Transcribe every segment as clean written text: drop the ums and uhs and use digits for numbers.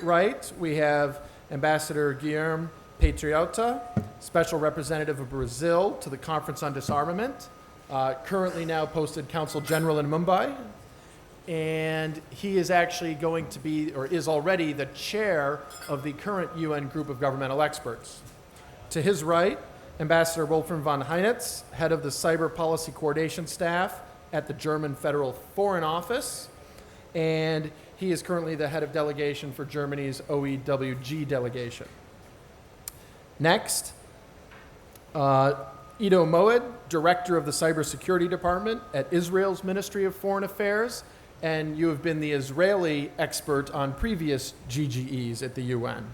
Right, we have Ambassador Guilherme Patriota, Special Representative of Brazil to the Conference on Disarmament, currently now posted Consul General in Mumbai, and he is actually going to be, or is already, the chair of the current UN Group of Governmental Experts. To his right, Ambassador Wolfram von Heinitz, head of the Cyber Policy Coordination Staff at the German Federal Foreign Office, and he is currently the head of delegation for Germany's OEWG delegation. Next, Ido Moed, director of the Cybersecurity Department at Israel's Ministry of Foreign Affairs, and you have been the Israeli expert on previous GGEs at the UN.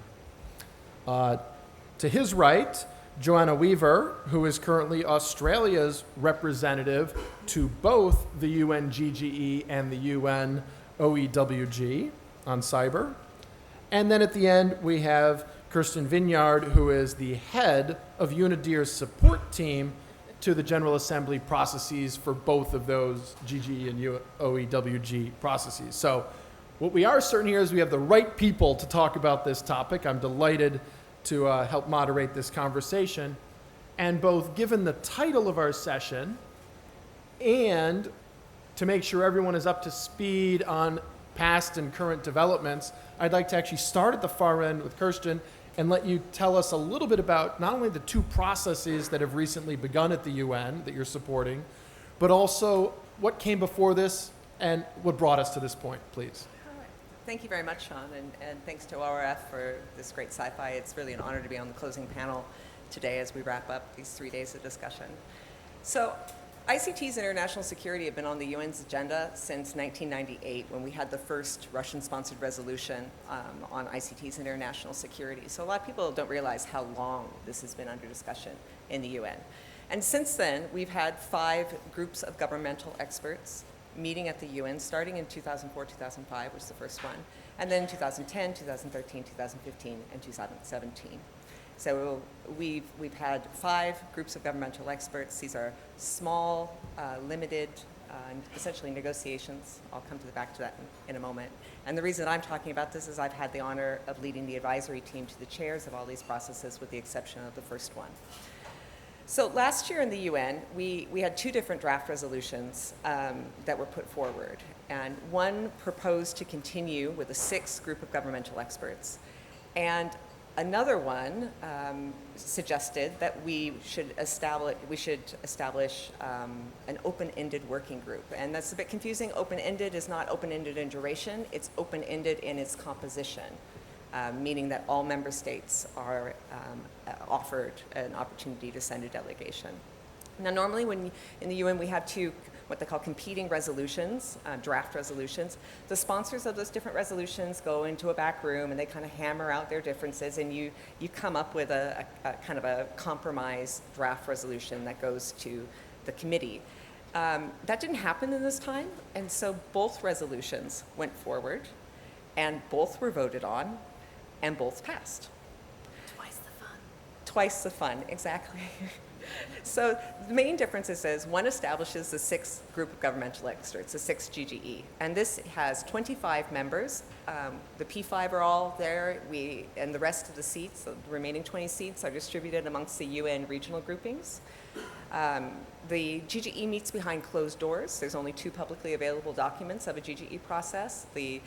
To his right, Johanna Weaver, who is currently Australia's representative to both the UNGGE and the UN OEWG on cyber. And then at the end, we have Kerstin Vignard, who is the head of UNIDIR's support team to the General Assembly processes for both of those GGE and OEWG processes. So what we are certain here is we have the right people to talk about this topic. I'm delighted to help moderate this conversation. And both given the title of our session and to make sure everyone is up to speed on past and current developments, I'd like to actually start at the far end with Kerstin and let you tell us a little bit about not only the two processes that have recently begun at the UN that you're supporting, but also what came before this and what brought us to this point, please. Thank you very much, Sean, and thanks to ORF for this great sci-fi. It's really an honor to be on the closing panel today as we wrap up these 3 days of discussion. So ICT's international security have been on the UN's agenda since 1998 when we had the first Russian-sponsored resolution on ICT's international security. So a lot of people don't realize how long this has been under discussion in the UN. And since then, we've had 5 groups of governmental experts meeting at the UN, starting in 2004, 2005 was the first one, and then 2010, 2013, 2015, and 2017. So we've had 5 groups of governmental experts. These are small, limited, essentially negotiations. I'll come back to that in a moment. And the reason I'm talking about this is I've had the honor of leading the advisory team to the chairs of all these processes with the exception of the first one. So last year in the UN, we had 2 different draft resolutions that were put forward. And one proposed to continue with a 6th group of governmental experts. And another one suggested that we should establish an open-ended working group. And that's a bit confusing. Open-ended is not open-ended in duration. It's open-ended in its composition, meaning that all member states are offered an opportunity to send a delegation. Now, normally in the UN we have 2 what they call competing resolutions, draft resolutions. The sponsors of those different resolutions go into a back room and they kind of hammer out their differences, and you come up with a kind of a compromise draft resolution that goes to the committee. That didn't happen in this time, and so both resolutions went forward, and both were voted on, and both passed. Twice the fun. Twice the fun, exactly. So the main difference is one establishes the 6th group of governmental experts, the 6th GGE, and this has 25 members. The P5 are all there, and the rest of the seats, the remaining 20 seats, are distributed amongst the UN regional groupings. The GGE meets behind closed doors. There's only 2 publicly available documents of a GGE process, the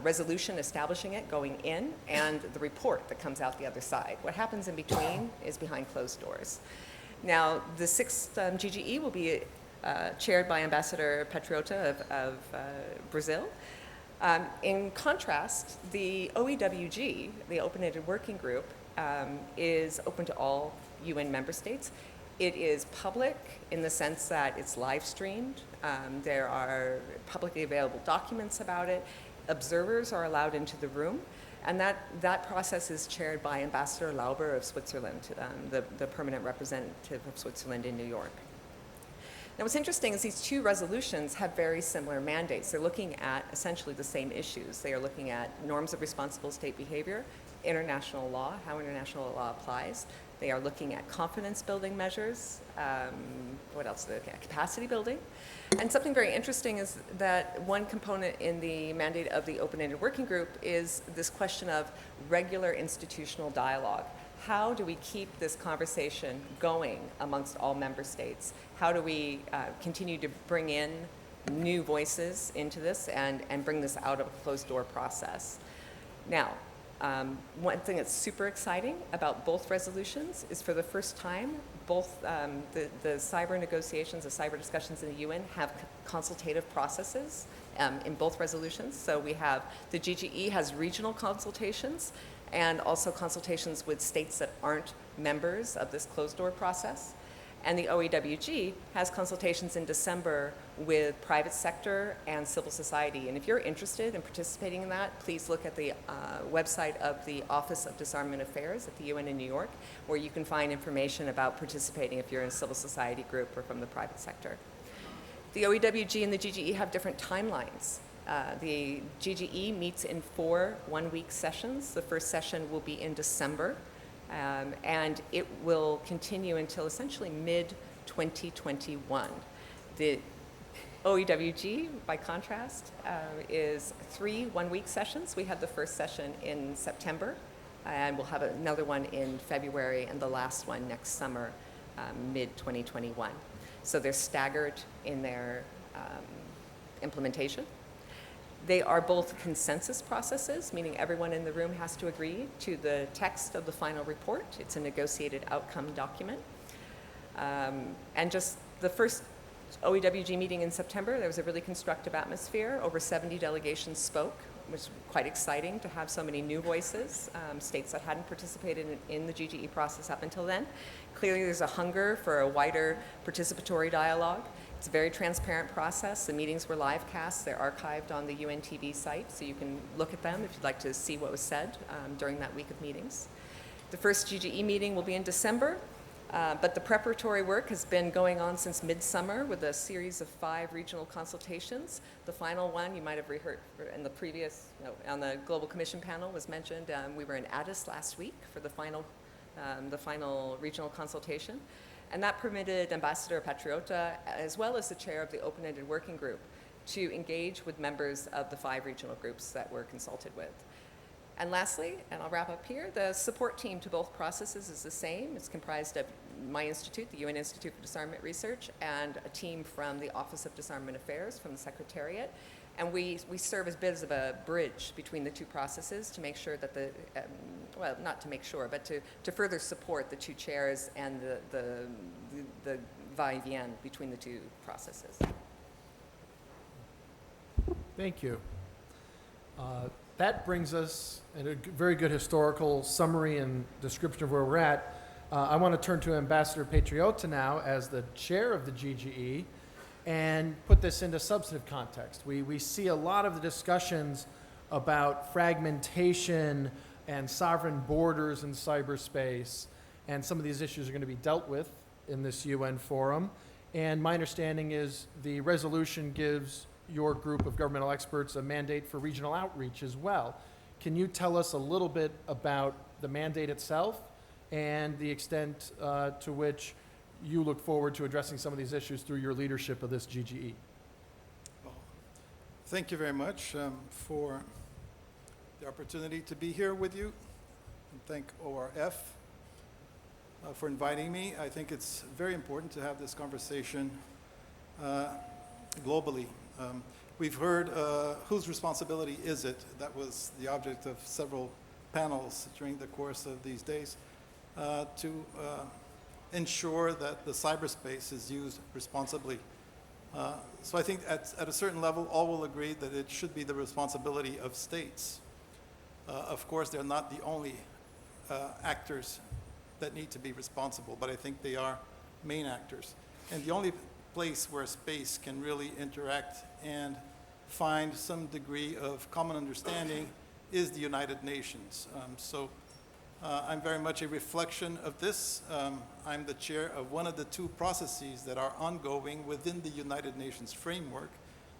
resolution establishing it going in, and the report that comes out the other side. What happens in between is behind closed doors. Now, the 6th GGE will be chaired by Ambassador Patriota of Brazil. In contrast, the OEWG, the Open-Ended Working Group, is open to all UN member states. It is public in the sense that it's live streamed. There are publicly available documents about it. Observers are allowed into the room. And that process is chaired by Ambassador Lauber of Switzerland, the permanent representative of Switzerland in New York. Now, what's interesting is these 2 resolutions have very similar mandates. They're looking at essentially the same issues. They are looking at norms of responsible state behavior, international law, how international law applies, They are looking at confidence building measures. What else? Capacity building. And something very interesting is that one component in the mandate of the open-ended working group is this question of regular institutional dialogue. How do we keep this conversation going amongst all member states? How do we continue to bring in new voices into this and bring this out of a closed door process? Now, one thing that's super exciting about both resolutions is for the first time, both the cyber negotiations, the cyber discussions in the UN have consultative processes in both resolutions. So we have, the GGE has regional consultations and also consultations with states that aren't members of this closed door process. And the OEWG has consultations in December with private sector and civil society. And if you're interested in participating in that, please look at the website of the Office of Disarmament Affairs at the UN in New York, where you can find information about participating if you're in a civil society group or from the private sector. The OEWG and the GGE have different timelines. The GGE meets in 4 one-week sessions. The first session will be in December. And it will continue until essentially mid-2021. The OEWG, by contrast, is 3 one-week sessions. We had the first session in September, and we'll have another one in February, and the last one next summer, mid-2021. So they're staggered in their implementation. They are both consensus processes, meaning everyone in the room has to agree to the text of the final report. It's a negotiated outcome document. And just the first OEWG meeting in September, there was a really constructive atmosphere. Over 70 delegations spoke, which was quite exciting to have so many new voices, states that hadn't participated in the GGE process up until then. Clearly there's a hunger for a wider participatory dialogue. It's a very transparent process. The meetings were live cast. They're archived on the UN TV site, so you can look at them if you'd like to see what was said during that week of meetings. The first GGE meeting will be in December, but the preparatory work has been going on since midsummer with a series of 5 regional consultations. The final one, you might have reheard in the previous, on the Global Commission panel was mentioned. We were in Addis last week for the final regional consultation. And that permitted Ambassador Patriota, as well as the chair of the open-ended working group, to engage with members of the 5 regional groups that were consulted with. And lastly, and I'll wrap up here, the support team to both processes is the same. It's comprised of my institute, the UN Institute for Disarmament Research, and a team from the Office of Disarmament Affairs from the Secretariat. And we serve as a bit of a bridge between the 2 processes to make sure that the, well, not to make sure, but to further support the 2 chairs and the va-et-vient between the 2 processes. Thank you. That brings us in a very good historical summary and description of where we're at. I want to turn to Ambassador Patriota now as the chair of the GGE and put this into substantive context. We see a lot of the discussions about fragmentation and sovereign borders in cyberspace, and some of these issues are going to be dealt with in this UN forum. And my understanding is the resolution gives your group of governmental experts a mandate for regional outreach as well. Can you tell us a little bit about the mandate itself and the extent to which you look forward to addressing some of these issues through your leadership of this GGE? Well, thank you very much for the opportunity to be here with you, and thank ORF for inviting me. I think it's very important to have this conversation globally. We've heard whose responsibility is it? That was the object of several panels during the course of these days to ensure that the cyberspace is used responsibly. So I think at a certain level, all will agree that it should be the responsibility of states. Of course, they're not the only actors that need to be responsible, but I think they are main actors. And the only place where space can really interact and find some degree of common understanding is the United Nations. I'm very much a reflection of this. I'm the chair of one of the 2 processes that are ongoing within the United Nations framework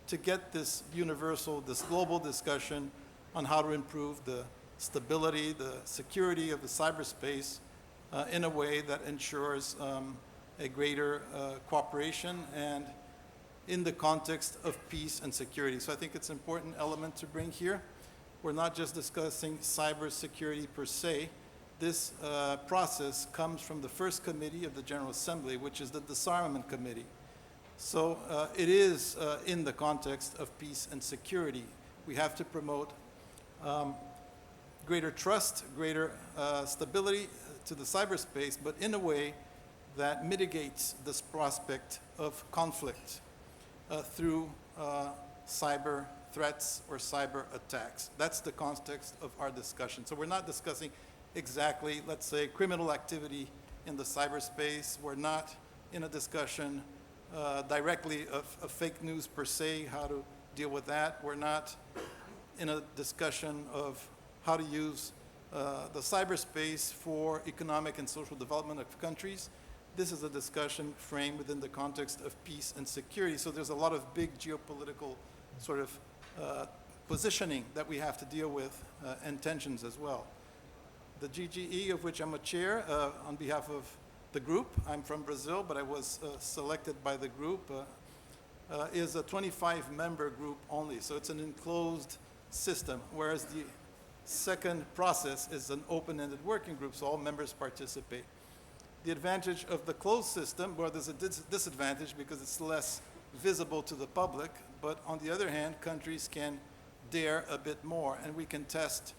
to get this universal, this global discussion on how to improve the stability, the security of the cyberspace in a way that ensures a greater cooperation and in the context of peace and security. So I think it's an important element to bring here. We're not just discussing cybersecurity per se. This process comes from the first committee of the General Assembly, which is the Disarmament Committee. So it is in the context of peace and security. We have to promote greater trust, greater stability to the cyberspace, but in a way that mitigates this prospect of conflict through cyber threats or cyber attacks. That's the context of our discussion. So we're not discussing exactly, let's say, criminal activity in the cyberspace. We're not in a discussion directly of fake news per se, how to deal with that. We're not in a discussion of how to use the cyberspace for economic and social development of countries. This is a discussion framed within the context of peace and security. So there's a lot of big geopolitical sort of positioning that we have to deal with and tensions as well. The GGE, of which I'm a chair on behalf of the group, I'm from Brazil, but I was selected by the group, is a 25-member group only. So it's an enclosed system, whereas the second process is an open-ended working group, so all members participate. The advantage of the closed system, well, there's a disadvantage because it's less visible to the public, but on the other hand, countries can dare a bit more, and we can test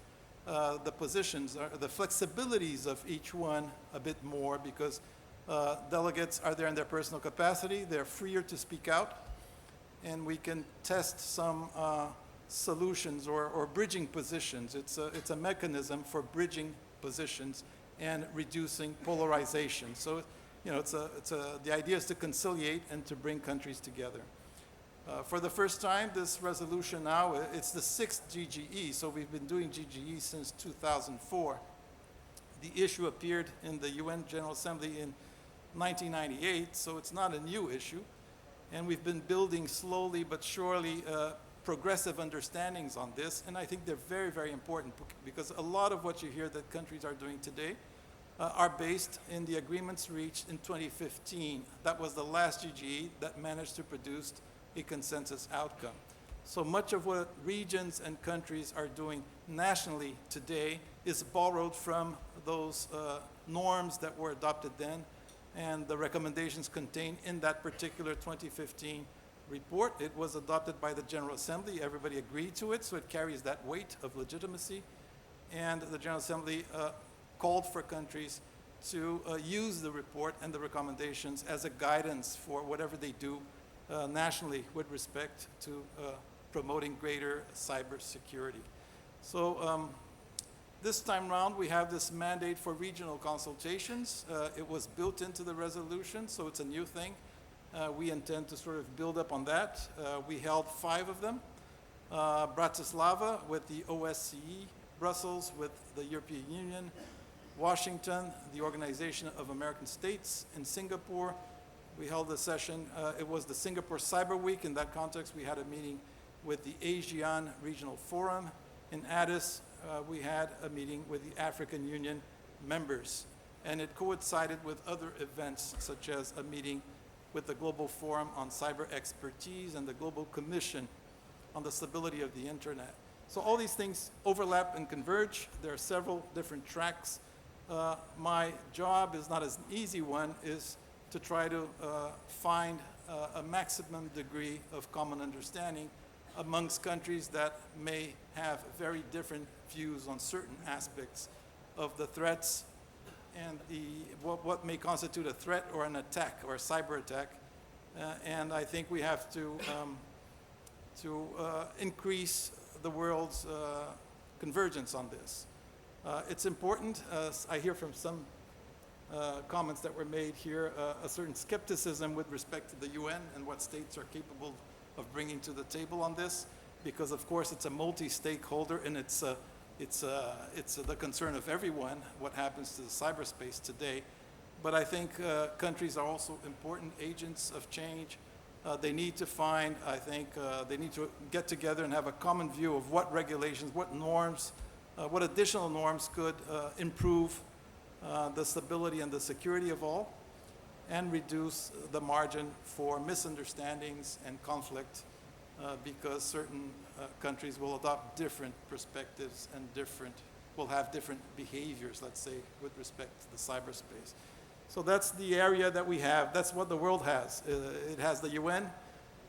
the positions, the flexibilities of each one a bit more because delegates are there in their personal capacity, they're freer to speak out, and we can test some solutions or bridging positions. It's a mechanism for bridging positions and reducing polarization. So, you know, the idea is to conciliate and to bring countries together. For the first time, this resolution now, it's the 6th GGE, so we've been doing GGE since 2004. The issue appeared in the UN General Assembly in 1998, so it's not a new issue. And we've been building slowly but surely progressive understandings on this, and I think they're very, very important because a lot of what you hear that countries are doing today are based in the agreements reached in 2015. That was the last GGE that managed to produce a consensus outcome. So much of what regions and countries are doing nationally today is borrowed from those norms that were adopted then and the recommendations contained in that particular 2015 report. It was adopted by the General Assembly. Everybody agreed to it, so it carries that weight of legitimacy. And the General Assembly called for countries to use the report and the recommendations as a guidance for whatever they do nationally with respect to promoting greater cybersecurity. So this time around, we have this mandate for regional consultations. It was built into the resolution, so it's a new thing. We intend to sort of build up on that. We held 5 of them. Bratislava with the OSCE, Brussels with the European Union, Washington, the Organization of American States, in Singapore. We held a session, it was the Singapore Cyber Week. In that context, we had a meeting with the ASEAN Regional Forum. In Addis, we had a meeting with the African Union members. And it coincided with other events, such as a meeting with the Global Forum on Cyber Expertise and the Global Commission on the Stability of the Internet. So all these things overlap and converge. There are several different tracks. My job is not an easy one, is to try to find a maximum degree of common understanding amongst countries that may have very different views on certain aspects of the threats and what may constitute a threat or an attack or a cyber attack. And I think we have to increase the world's convergence on this. It's important, I hear from some comments that were made here, a certain skepticism with respect to the UN and what states are capable of bringing to the table on this, because of course it's a multi-stakeholder and it's the concern of everyone, what happens to the cyberspace today. But I think countries are also important agents of change. They need to find, I think, they need to get together and have a common view of what regulations, what norms, what additional norms could improve the stability and the security of all, and reduce the margin for misunderstandings and conflict because certain countries will adopt different perspectives and will have different behaviors, let's say, with respect to the cyberspace. So that's the area that we have. That's what the world has. It has the UN.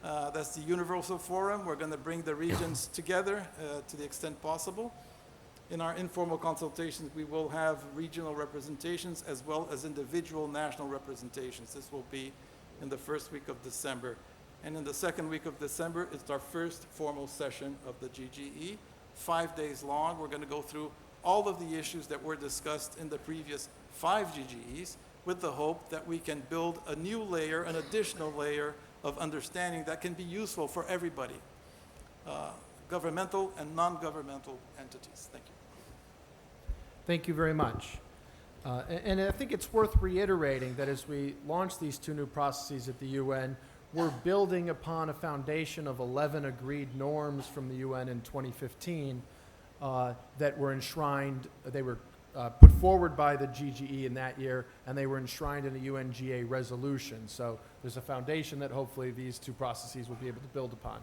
That's the Universal Forum. We're going to bring the regions together to the extent possible. In our informal consultations, we will have regional representations as well as individual national representations. This will be in the first week of December. And in the second week of December, it's our first formal session of the GGE, 5 days long. We're going to go through all of the issues that were discussed in the previous 5 GGEs with the hope that we can build a new layer, an additional layer of understanding that can be useful for everybody, governmental and non-governmental entities. Thank you. Thank you very much. And I think it's worth reiterating that as we launch these 2 new processes at the UN, we're building upon a foundation of 11 agreed norms from the UN in 2015 that were enshrined. They were put forward by the GGE in that year, and they were enshrined in a UNGGE resolution. So there's a foundation that hopefully these 2 processes will be able to build upon.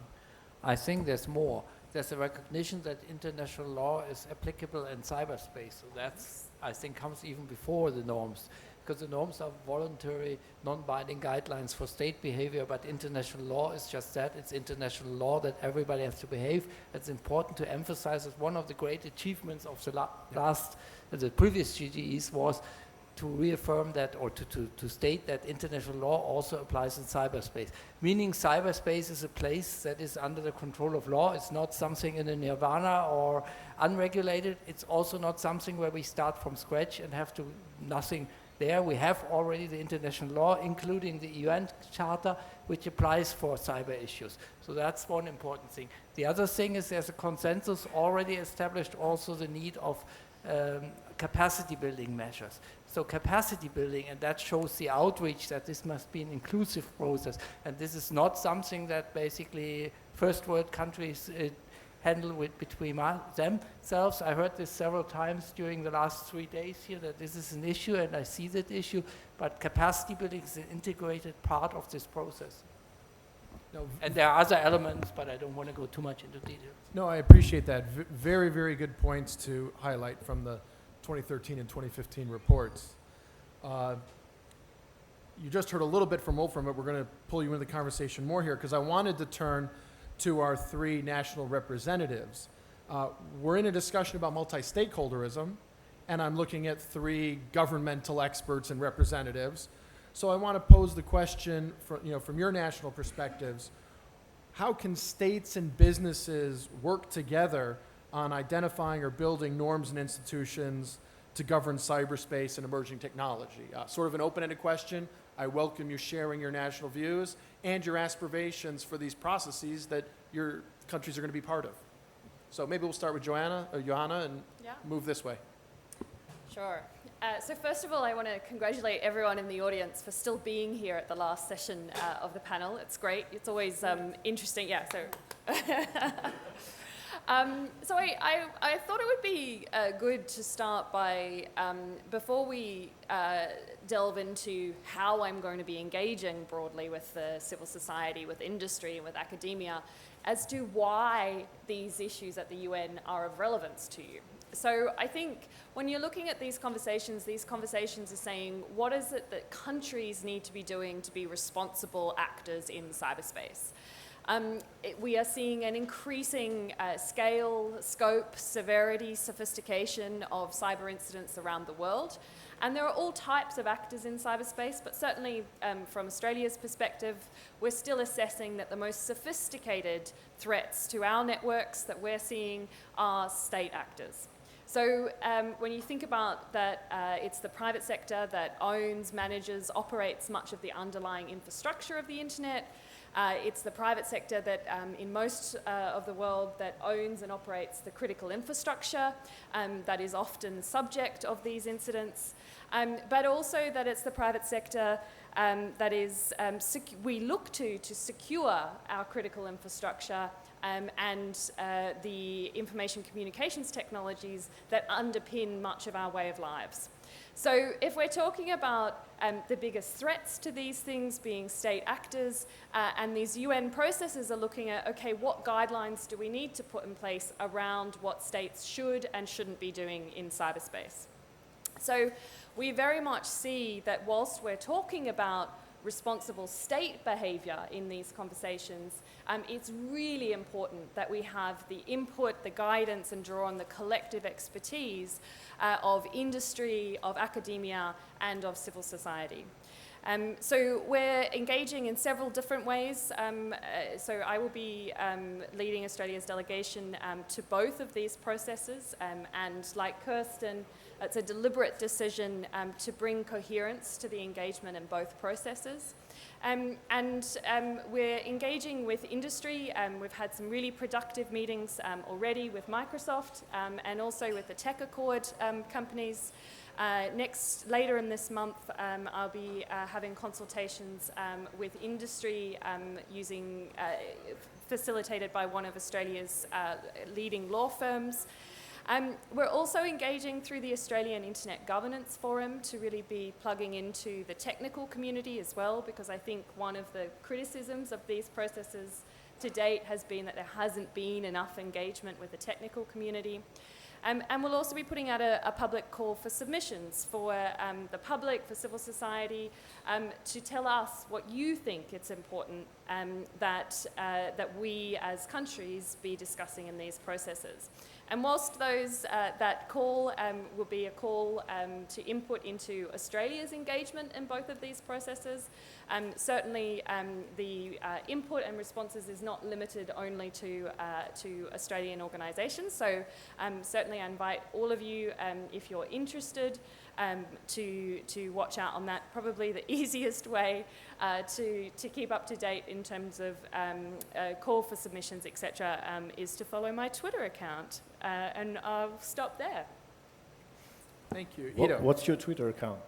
I think there's more. There's a recognition that international law is applicable in cyberspace. So that's, I think, comes even before the norms, because the norms are voluntary, non-binding guidelines for state behavior, but international law is just that. It's international law that everybody has to behave. It's important to emphasize that one of the great achievements of the previous GGEs was to reaffirm that, or to state that international law also applies in cyberspace. Meaning cyberspace is a place that is under the control of law. It's not something in a nirvana or unregulated. It's also not something where we start from scratch and have to nothing there. We have already the international law, including the UN Charter, which applies for cyber issues. So that's one important thing. The other thing is there's a consensus already established, also the need of capacity building measures. So capacity building, and that shows the outreach that this must be an inclusive process. And this is not something that basically first world countries handle between themselves. I heard this several times during the last 3 days here, that this is an issue, and I see that issue, but capacity building is an integrated part of this process. No, and there are other elements, but I don't want to go too much into detail. No, I appreciate that. Very, very good points to highlight from the 2013 and 2015 reports. You just heard a little bit from Wolfram, but we're going to pull you into the conversation more here because I wanted to turn to our 3 national representatives. We're in a discussion about multi-stakeholderism, and I'm looking at 3 governmental experts and representatives. So I want to pose the question from your national perspectives, how can states and businesses work together on identifying or building norms and institutions to govern cyberspace and emerging technology? Sort of an open-ended question. I welcome you sharing your national views and your aspirations for these processes that your countries are going to be part of. So maybe we'll start with Johanna and move this way. Sure. So first of all, I want to congratulate everyone in the audience for still being here at the last session of the panel. It's great. It's always interesting. Yeah, so... So I thought it would be good to start by, before we delve into how I'm going to be engaging broadly with the civil society, with industry, and with academia, as to why these issues at the UN are of relevance to you. So I think when you're looking at these conversations are saying, what is it that countries need to be doing to be responsible actors in cyberspace? We are seeing an increasing scale, scope, severity, sophistication of cyber incidents around the world. And there are all types of actors in cyberspace, but certainly from Australia's perspective, we're still assessing that the most sophisticated threats to our networks that we're seeing are state actors. So when you think about that, it's the private sector that owns, manages, operates much of the underlying infrastructure of the internet. It's the private sector that, in most of the world, that owns and operates the critical infrastructure that is often subject of these incidents, but also that it's the private sector that is we look to secure our critical infrastructure and the information communications technologies that underpin much of our way of lives. So if we're talking about the biggest threats to these things being state actors, and these UN processes are looking at, okay, what guidelines do we need to put in place around what states should and shouldn't be doing in cyberspace? So we very much see that whilst we're talking about responsible state behavior in these conversations, it's really important that we have the input, the guidance, and draw on the collective expertise of industry, of academia, and of civil society. So we're engaging in several different ways. So I will be leading Australia's delegation to both of these processes, and like Kerstin, it's a deliberate decision to bring coherence to the engagement in both processes. We're engaging with industry. We've had some really productive meetings already with Microsoft and also with the Tech Accord companies. Later in this month, I'll be having consultations with industry facilitated by one of Australia's leading law firms. We're also engaging through the Australian Internet Governance Forum to really be plugging into the technical community as well, because I think one of the criticisms of these processes to date has been that there hasn't been enough engagement with the technical community. And we'll also be putting out a public call for submissions for the public, for civil society, to tell us what you think it's important that we as countries be discussing in these processes. And whilst that call will be a call to input into Australia's engagement in both of these processes, certainly the input and responses is not limited only to Australian organisations. So certainly I invite all of you, if you're interested, to watch out on that. Probably the easiest way to keep up to date in terms of call for submissions, etc., is to follow my Twitter account. And I'll stop there. Thank you. Ido. What's your Twitter account?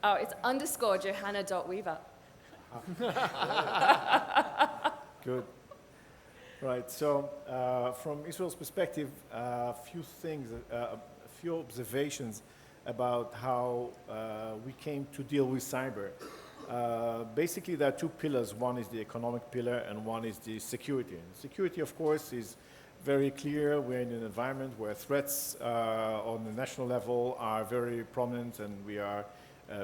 Oh, it's _Johanna.Weaver. Good. Right. So, from Israel's perspective, a few observations about how we came to deal with cyber. Basically, there are two pillars. One is the economic pillar, and one is the security. And security, of course, is very clear. We're in an environment where threats on the national level are very prominent, and we are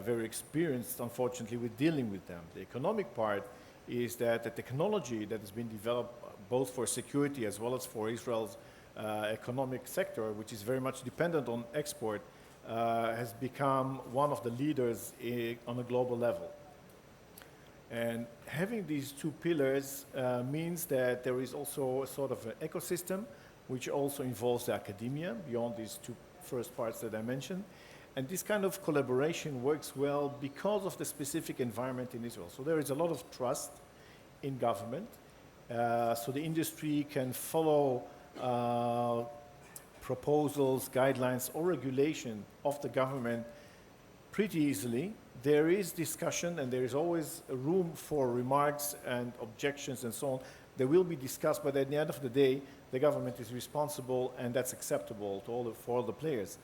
very experienced, unfortunately, with dealing with them. The economic part is that the technology that has been developed both for security as well as for Israel's economic sector, which is very much dependent on export, has become one of the leaders on a global level. And having these two pillars means that there is also a sort of an ecosystem which also involves the academia beyond these two first parts that I mentioned. And this kind of collaboration works well because of the specific environment in Israel. So there is a lot of trust in government. So the industry can follow proposals, guidelines, or regulation of the government pretty easily. There is discussion, and there is always a room for remarks and objections and so on. They will be discussed, but at the end of the day, the government is responsible, and that's acceptable to for all the players.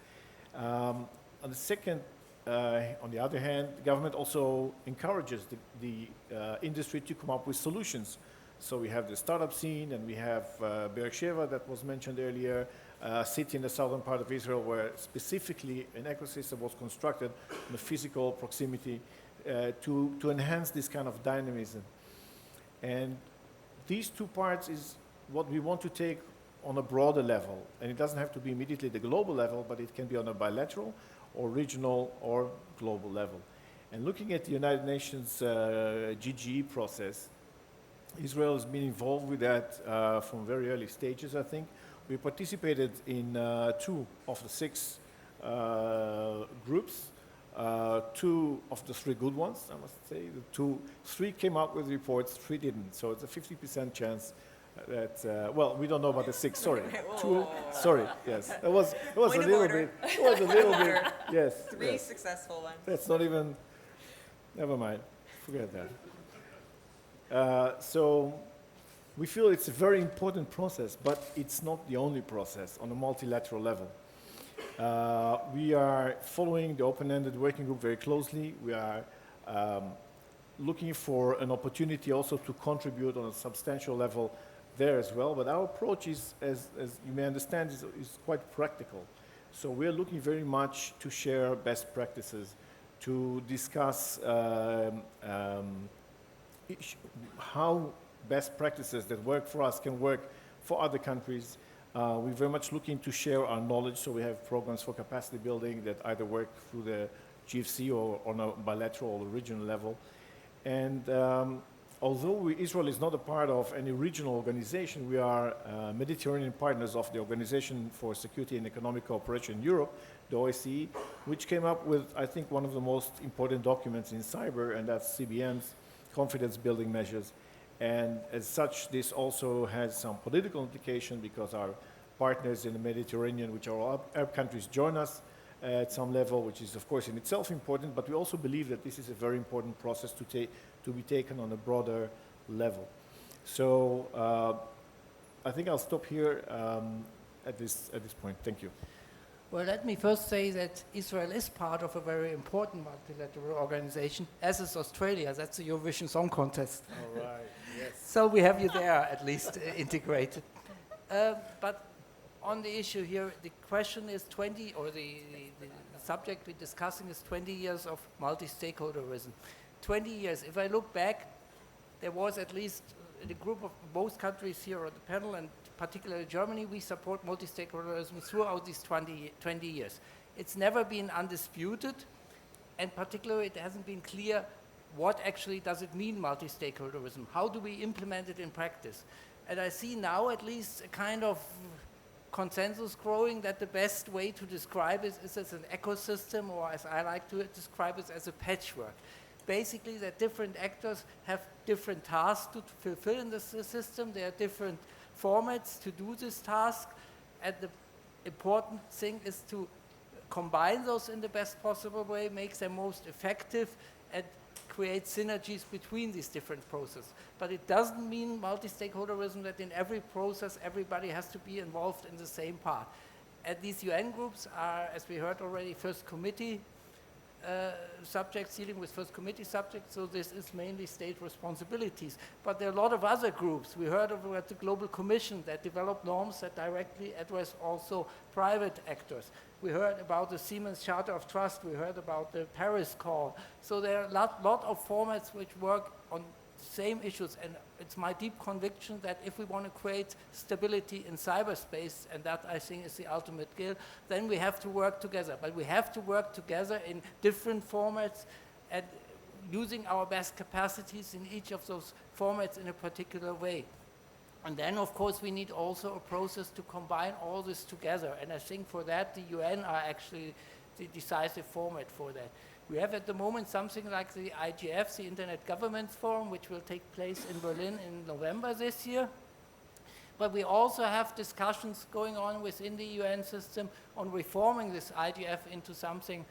On the other hand, the government also encourages the industry to come up with solutions. So we have the startup scene, and we have Beersheba that was mentioned earlier, a city in the southern part of Israel where specifically an ecosystem was constructed in the physical proximity to enhance this kind of dynamism. And these two parts is what we want to take on a broader level. And it doesn't have to be immediately the global level, but it can be on a bilateral or regional or global level. And looking at the United Nations GGE process, Israel has been involved with that from very early stages, I think. We participated in 2 of the 6 groups, 2 of the 3 good ones, I must say. 3 came out with reports, 3 didn't. So it's a 50% chance that, well, we don't know about the 6, sorry. 2, sorry, yes. It was a little bit, yes. 3 yes. successful ones. That's not even, never mind, forget that. So we feel it's a very important process, but it's not the only process on a multilateral level. We are following the open-ended working group very closely. We are looking for an opportunity also to contribute on a substantial level there as well. But our approach is, as you may understand, is quite practical. So we're looking very much to share best practices, to discuss how best practices that work for us can work for other countries. We're very much looking to share our knowledge, so we have programs for capacity building that either work through the GFC or on a bilateral or regional level. And although Israel is not a part of any regional organization, we are Mediterranean partners of the Organization for Security and Economic Cooperation in Europe, the OSCE, which came up with, I think, one of the most important documents in cyber, and that's CBM's confidence building measures. And as such, this also has some political implication because our partners in the Mediterranean, which are Arab countries, join us at some level, which is, of course, in itself important, but we also believe that this is a very important process to be taken on a broader level. So I think I'll stop here at this point. Thank you. Well, let me first say that Israel is part of a very important multilateral organization, as is Australia. That's the Eurovision Song Contest. All right, yes. So we have you there at least integrated. But on the issue here, the question is 20, or the subject we're discussing is 20 years of multi-stakeholderism. 20 years, if I look back, there was at least in a group of both countries here on the panel, and particularly Germany, we support multi-stakeholderism throughout these 20 years. It's never been undisputed, and particularly it hasn't been clear what actually does it mean, multi-stakeholderism? How do we implement it in practice? And I see now at least a kind of consensus growing that the best way to describe it is as an ecosystem, or as I like to describe it, as a patchwork. Basically, that different actors have different tasks to fulfill in the system. There are different formats to do this task, and the important thing is to combine those in the best possible way, make them most effective, and create synergies between these different processes. But it doesn't mean multi-stakeholderism that in every process everybody has to be involved in the same part. And these UN groups are, as we heard already, first committee subjects, dealing with first committee subjects, so this is mainly state responsibilities. But there are a lot of other groups. We heard about the Global Commission that develop norms that directly address also private actors. We heard about the Siemens Charter of Trust. We heard about the Paris Call. So there are a lot of formats which work on same issues, and it's my deep conviction that if we want to create stability in cyberspace, and that I think is the ultimate goal, then we have to work together. But we have to work together in different formats and using our best capacities in each of those formats in a particular way. And then, of course, we need also a process to combine all this together. And I think for that, the UN are actually the decisive format for that. We have at the moment something like the IGF, the Internet Governance Forum, which will take place in Berlin in November this year. But we also have discussions going on within the UN system on reforming this IGF into something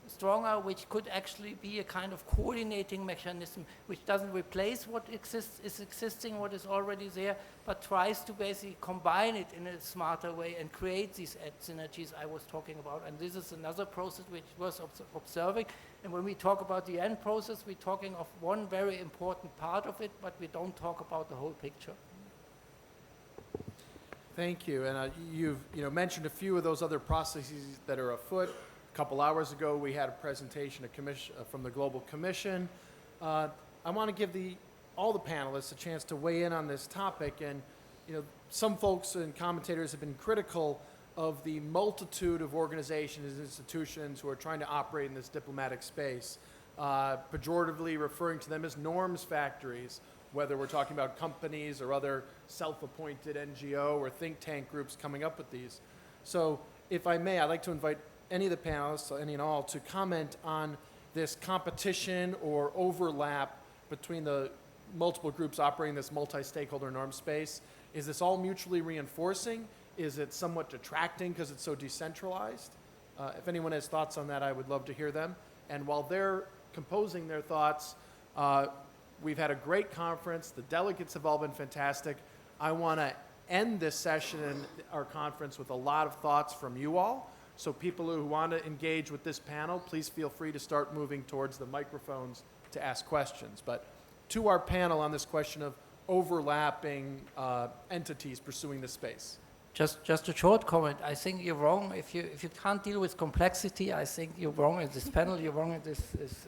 stronger, which could actually be a kind of coordinating mechanism, which doesn't replace what is existing, what is already there, but tries to basically combine it in a smarter way and create these synergies I was talking about. And this is another process which was observing. And when we talk about the end process, we're talking of one very important part of it, but we don't talk about the whole picture. Thank you. And you've mentioned a few of those other processes that are afoot. A couple hours ago, we had a presentation from the Global Commission. I want to give all the panelists a chance to weigh in on this topic. And some folks and commentators have been critical of the multitude of organizations and institutions who are trying to operate in this diplomatic space, pejoratively referring to them as norms factories, whether we're talking about companies or other self-appointed NGO or think tank groups coming up with these. So if I may, I'd like to invite any of the panelists, any and all, to comment on this competition or overlap between the multiple groups operating this multi-stakeholder norm space. Is this all mutually reinforcing? Is it somewhat detracting because it's so decentralized? If anyone has thoughts on that, I would love to hear them. And while they're composing their thoughts, we've had a great conference. The delegates have all been fantastic. I want to end this session and our conference with a lot of thoughts from you all. So people who want to engage with this panel, please feel free to start moving towards the microphones to ask questions. But to our panel on this question of overlapping entities pursuing this space. Just a short comment. I think you're wrong. If you can't deal with complexity, I think you're wrong in this panel. You're wrong in this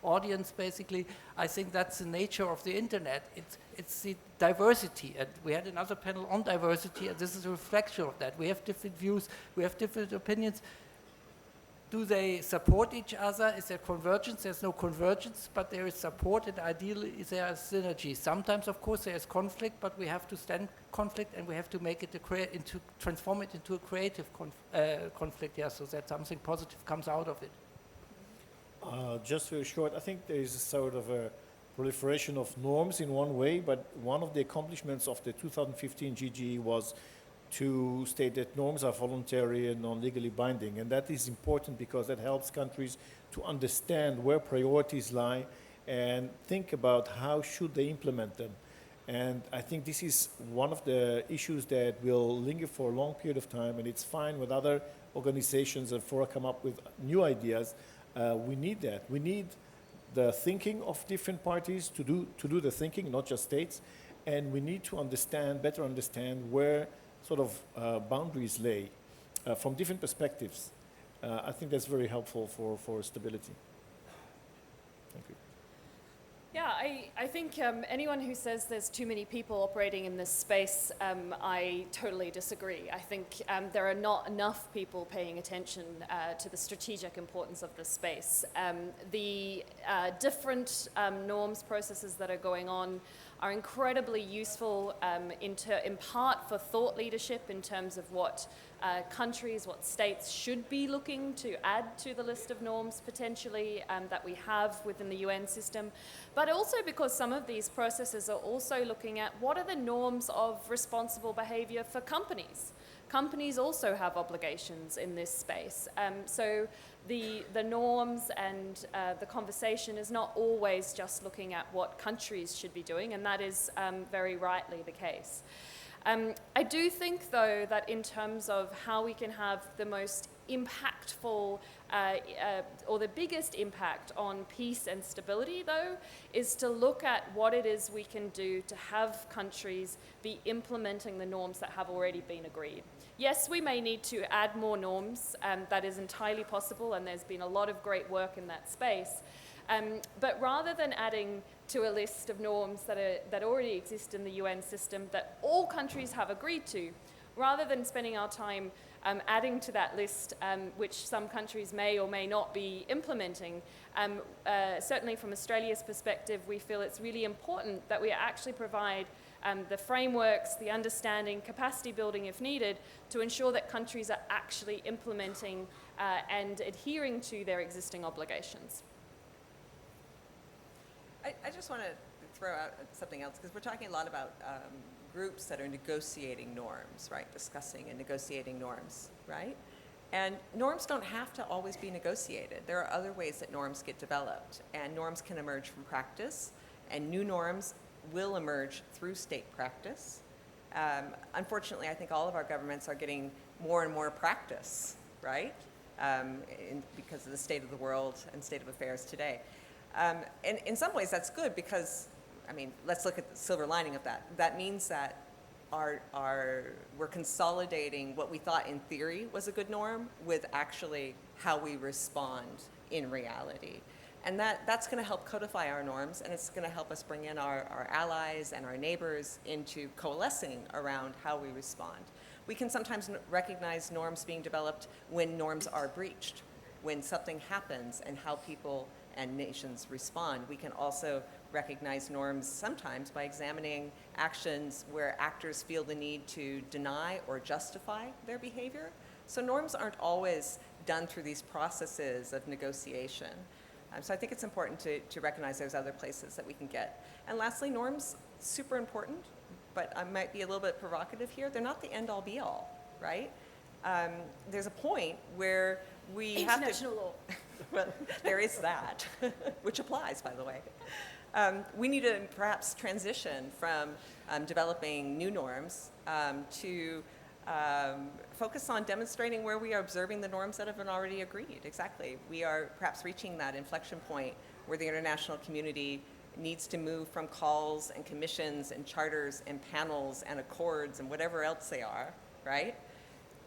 audience. Basically, I think that's the nature of the internet. It's the diversity, and we had another panel on diversity, and this is a reflection of that. We have different views. We have different opinions. Do they support each other? Is there convergence? There's no convergence, but there is support, and ideally there is synergy. Sometimes, of course, there is conflict, but we have to stand conflict, and we have to make it transform it into a creative conflict, yeah, so that something positive comes out of it. Just very short, I think there is a sort of a proliferation of norms in one way, but one of the accomplishments of the 2015 GGE was to state that norms are voluntary and non-legally binding. And that is important because that helps countries to understand where priorities lie and think about how should they implement them. And I think this is one of the issues that will linger for a long period of time, and it's fine with other organizations and fora come up with new ideas. We need that. We need the thinking of different parties to do the thinking, not just states, and we need to better understand where sort of boundaries lay from different perspectives. I think that's very helpful for stability. Thank you. Yeah, I think anyone who says there's too many people operating in this space, I totally disagree. I think there are not enough people paying attention to the strategic importance of this space. The different norms processes that are going on are incredibly useful in part for thought leadership in terms of what countries, what states should be looking to add to the list of norms potentially that we have within the UN system, but also because some of these processes are also looking at what are the norms of responsible behavior for companies. Companies also have obligations in this space. So the norms and the conversation is not always just looking at what countries should be doing, and that is very rightly the case. I do think, though, that in terms of how we can have the most impactful or the biggest impact on peace and stability, though, is to look at what it is we can do to have countries be implementing the norms that have already been agreed. Yes, we may need to add more norms, that is entirely possible, and there's been a lot of great work in that space. But rather than adding to a list of norms that already exist in the UN system that all countries have agreed to, rather than spending our time adding to that list, which some countries may or may not be implementing, certainly from Australia's perspective, we feel it's really important that we actually provide the frameworks, the understanding, capacity building if needed, to ensure that countries are actually implementing and adhering to their existing obligations. I just want to throw out something else, because we're talking a lot about groups that are negotiating norms, right? Discussing and negotiating norms, right? And norms don't have to always be negotiated. There are other ways that norms get developed, and norms can emerge from practice, and new norms will emerge through state practice. Unfortunately, I think all of our governments are getting more and more practice, right? Because of the state of the world and state of affairs today. And in some ways that's good because, I mean, let's look at the silver lining of that. That means that we're consolidating what we thought in theory was a good norm with actually how we respond in reality. And that's going to help codify our norms, and it's going to help us bring in our allies and our neighbors into coalescing around how we respond. We can sometimes recognize norms being developed when norms are breached, when something happens and how people and nations respond. We can also recognize norms sometimes by examining actions where actors feel the need to deny or justify their behavior. So norms aren't always done through these processes of negotiation. So I think it's important to recognize there's other places that we can get. And lastly, norms, super important, but I might be a little bit provocative here. They're not the end-all be-all, right? There's a point where we have to... International law. Well, there is that, which applies, by the way. We need to perhaps transition from developing new norms to focus on demonstrating where we are observing the norms that have been already agreed. Exactly. We are perhaps reaching that inflection point where the international community needs to move from calls and commissions and charters and panels and accords and whatever else they are, right?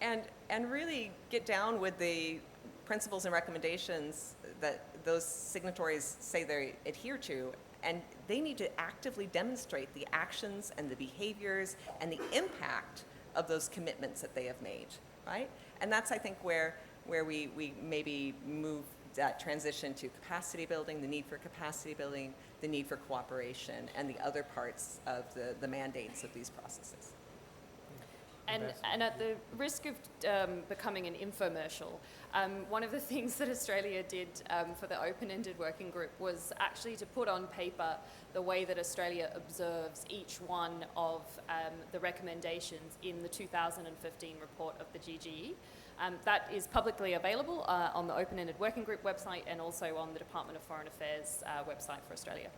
And really get down with the principles and recommendations that those signatories say they adhere to, and they need to actively demonstrate the actions and the behaviors and the impact of those commitments that they have made, right? And that's, I think, where we maybe move that transition to capacity building, the need for capacity building, the need for cooperation, and the other parts of the mandates of these processes. And at the risk of becoming an infomercial, one of the things that Australia did for the open-ended working group was actually to put on paper the way that Australia observes each one of the recommendations in the 2015 report of the GGE. That is publicly available on the open-ended working group website and also on the Department of Foreign Affairs website for Australia.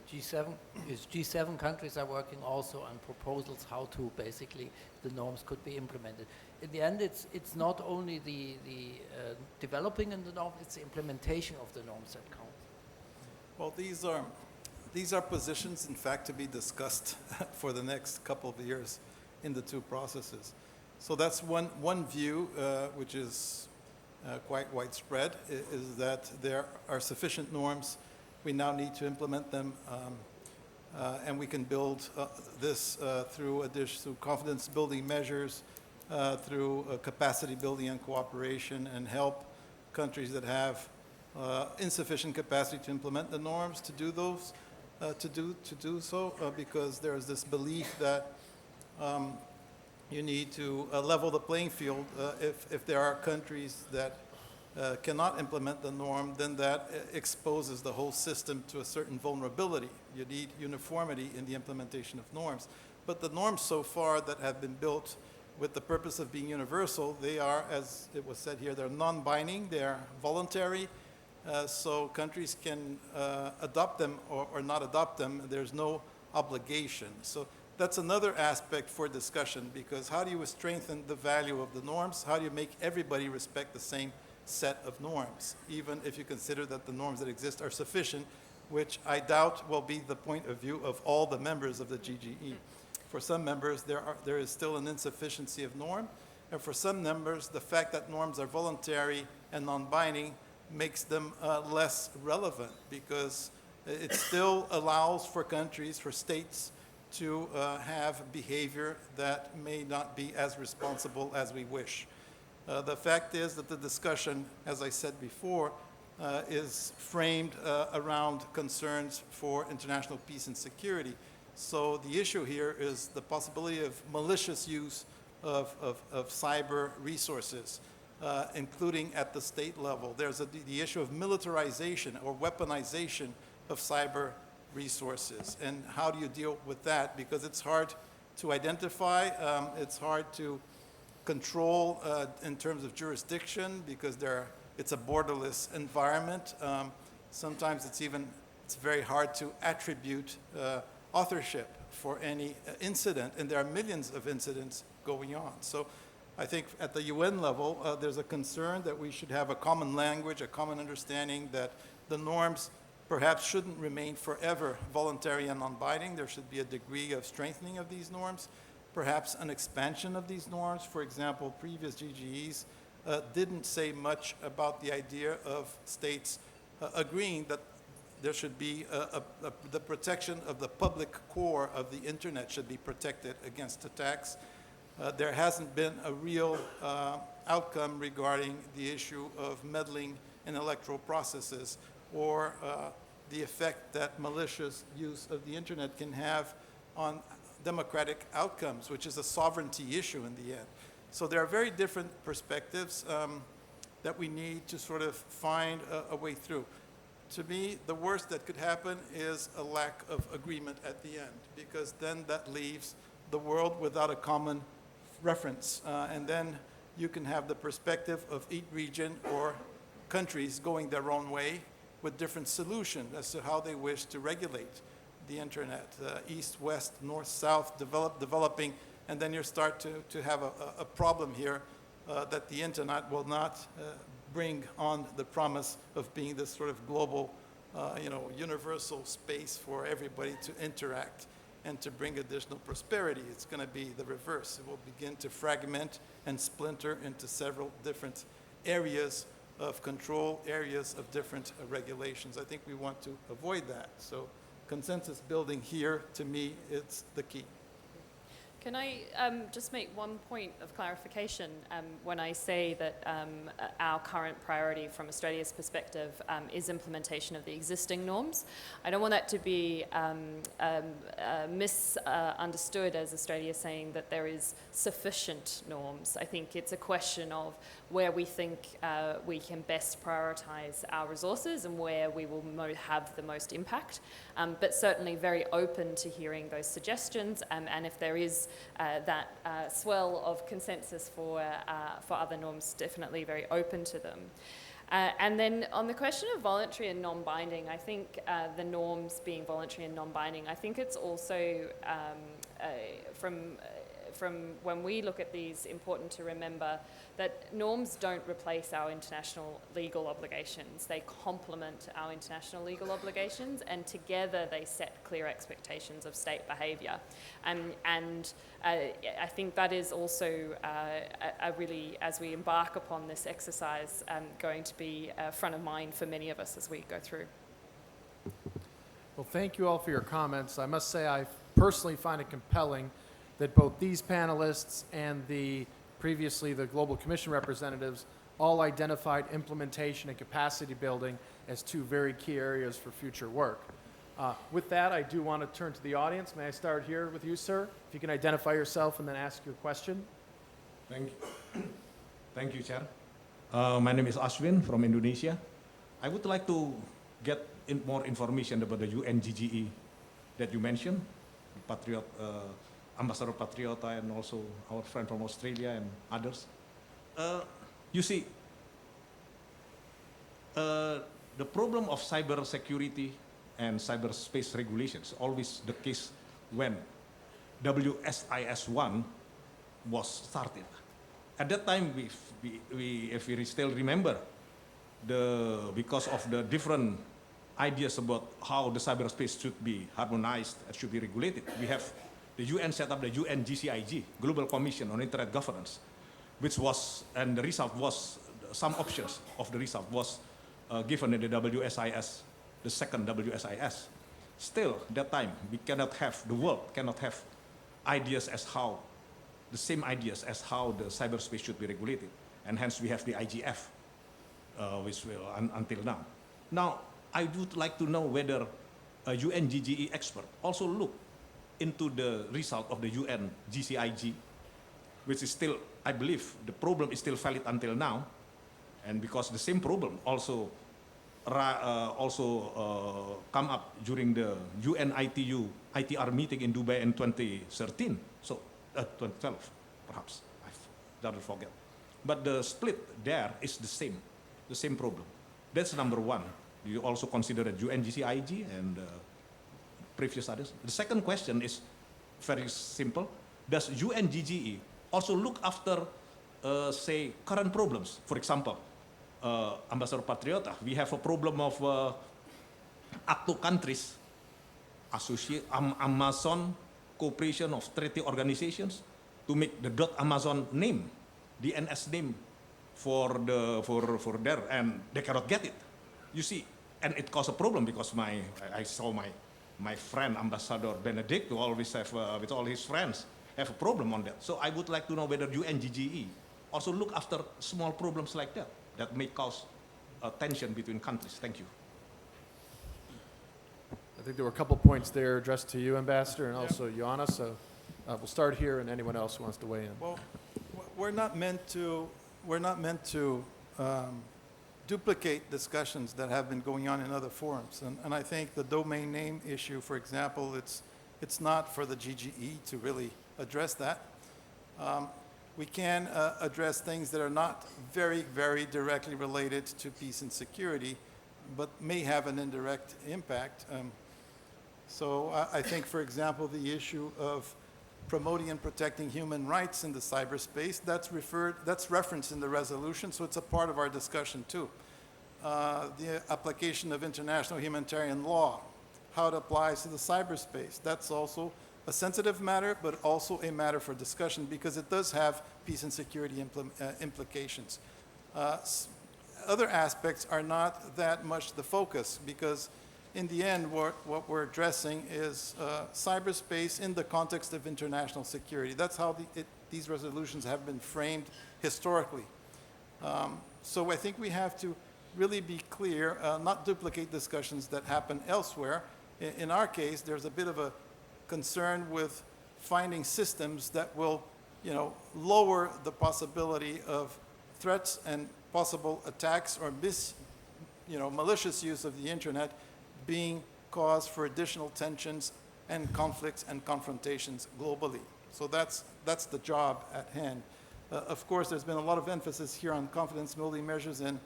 The G7 countries are working also on proposals how to basically the norms could be implemented. In the end, it's not only the developing in the norm, it's the implementation of the norms that count. Well, these are positions, in fact, to be discussed for the next couple of years in the two processes. So that's one view, which is quite widespread, is that there are sufficient norms. We now need to implement them, and we can build this through confidence building measures, through capacity building and cooperation, and help countries that have insufficient capacity to implement the norms to do those, to do so, because there is this belief that you need to level the playing field. If there are countries that cannot implement the norm, then that exposes the whole system to a certain vulnerability. You need uniformity in the implementation of norms. But the norms so far that have been built with the purpose of being universal, they are, as it was said here, they're non-binding, they're voluntary, so countries can adopt them or not adopt them. There's no obligation. So that's another aspect for discussion, because how do you strengthen the value of the norms? How do you make everybody respect the same set of norms, even if you consider that the norms that exist are sufficient, which I doubt will be the point of view of all the members of the GGE. For some members, there is still an insufficiency of norm, and for some members, the fact that norms are voluntary and non-binding makes them less relevant, because it still allows for countries, for states, to have behavior that may not be as responsible as we wish. The fact is that the discussion, as I said before, is framed around concerns for international peace and security. So the issue here is the possibility of malicious use of cyber resources, including at the state level. There's the issue of militarization or weaponization of cyber resources. And how do you deal with that? Because it's hard to identify, it's hard to control in terms of jurisdiction, because it's a borderless environment. Sometimes it's very hard to attribute authorship for any incident, and there are millions of incidents going on. So I think at the UN level, there's a concern that we should have a common language, a common understanding that the norms perhaps shouldn't remain forever voluntary and non-binding. There should be a degree of strengthening of these norms, perhaps an expansion of these norms. For example, previous GGEs didn't say much about the idea of states agreeing that there should be the protection of the public core of the internet should be protected against attacks. There hasn't been a real outcome regarding the issue of meddling in electoral processes, or the effect that malicious use of the internet can have on democratic outcomes, which is a sovereignty issue in the end. So there are very different perspectives that we need to sort of find a way through. To me, the worst that could happen is a lack of agreement at the end, because then that leaves the world without a common reference. And then you can have the perspective of each region or countries going their own way with different solutions as to how they wish to regulate the internet, east, west, north, south, developing and then you start to have a problem here that the internet will not bring on the promise of being this sort of global, universal space for everybody to interact and to bring additional prosperity. It's going to be the reverse. It will begin to fragment and splinter into several different areas of control, areas of different regulations. I think we want to avoid that. So consensus building here, to me, it's the key. Can I just make one point of clarification when I say that our current priority from Australia's perspective is implementation of the existing norms? I don't want that to be misunderstood as Australia saying that there is sufficient norms. I think it's a question of where we think we can best prioritise our resources and where we will have the most impact. But certainly very open to hearing those suggestions, and if there is that swell of consensus for other norms, definitely very open to them. And then on the question of voluntary and non-binding, I think the norms being voluntary and non-binding, I think it's also from when we look at these, important to remember that norms don't replace our international legal obligations. They complement our international legal obligations, and together they set clear expectations of state behaviour. And I think that is also a really, as we embark upon this exercise, going to be front of mind for many of us as we go through. Well, thank you all for your comments. I must say I personally find it compelling that both these panelists and previously the Global Commission representatives all identified implementation and capacity building as two very key areas for future work. With that, I do want to turn to the audience. May I start here with you, sir? If you can identify yourself and then ask your question. Thank you. Thank you, Chair. My name is Ashwin from Indonesia. I would like to get more information about the UNGGE that you mentioned, Patriot, Ambassador Patriota, and also our friend from Australia and others. You see, the problem of cyber security and cyberspace regulations always the case when WSIS-1 was started. At that time, if we still remember, because of the different ideas about how the cyberspace should be harmonized and should be regulated, we have the UN set up the UNGGE, Global Commission on Internet Governance, which was, and the result was, some options of the result was given in the WSIS, the second WSIS. Still, that time, the world cannot have ideas as how, the same ideas as how the cyberspace should be regulated. And hence we have the IGF, which will, until now. Now, I would like to know whether a UNGGE expert also look into the result of the UNGCIG, which is still, I believe, the problem is still valid until now, and because the same problem also come up during the ITR meeting in Dubai in 2013, so 2012, perhaps, I don't forget. But the split there is the same problem. That's number one. You also consider the UNGCIG and previous others. The second question is very simple. Does UNGGE also look after, say, current problems? For example, Ambassador Patriota, we have a problem of up to countries, Amazon cooperation of treaty organizations to make the .amazon name, DNS name for there, and they cannot get it. You see, and it caused a problem because I saw my friend Ambassador Benedict, who always have with all his friends have a problem on that. So I would like to know whether UNGGE also look after small problems like that may cause tension between countries. Thank you. I think there were a couple points there addressed to you, Ambassador, and also Johanna. So we'll start here, and anyone else who wants to weigh in. Well, we're not meant to duplicate discussions that have been going on in other forums. And I think the domain name issue, for example, it's not for the GGE to really address that. We can address things that are not very, very directly related to peace and security, but may have an indirect impact. So I think, for example, the issue of promoting and protecting human rights in the cyberspace. That's referenced in the resolution, so it's a part of our discussion too. The application of international humanitarian law, how it applies to the cyberspace. That's also a sensitive matter, but also a matter for discussion because it does have peace and security implications. Other aspects are not that much the focus because in the end, what we're addressing is cyberspace in the context of international security. That's how these resolutions have been framed historically. So I think we have to really be clear, not duplicate discussions that happen elsewhere. In our case, there's a bit of a concern with finding systems that will, lower the possibility of threats and possible attacks or malicious use of the internet being cause for additional tensions and conflicts and confrontations globally. So that's the job at hand. Of course, there's been a lot of emphasis here on confidence building measures and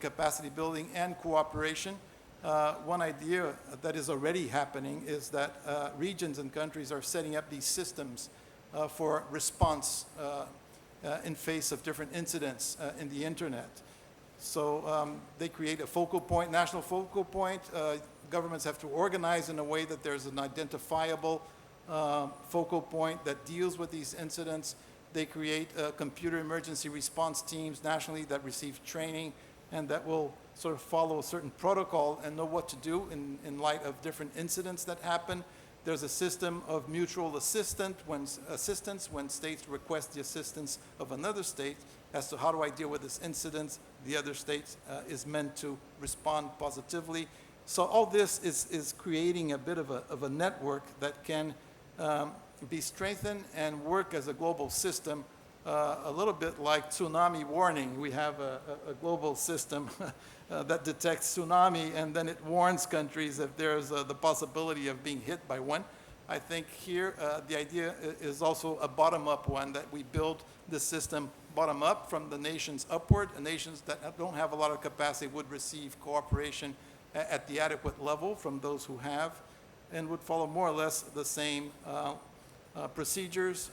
capacity building and cooperation. One idea that is already happening is that regions and countries are setting up these systems for response in face of different incidents in the internet. So they create a focal point, national focal point. Governments have to organize in a way that there's an identifiable focal point that deals with these incidents. They create computer emergency response teams nationally that receive training and that will sort of follow a certain protocol and know what to do in light of different incidents that happen. There's a system of mutual assistance when states request the assistance of another state as to how do I deal with this incident. The other state is meant to respond positively. So all this is creating a bit of a network that can be strengthened and work as a global system, a little bit like tsunami warning. We have a global system that detects tsunami and then it warns countries if there's the possibility of being hit by one. I think here the idea is also a bottom-up one, that we build the system bottom-up from the nations upward, and nations that don't have a lot of capacity would receive cooperation at the adequate level from those who have, and would follow more or less the same procedures,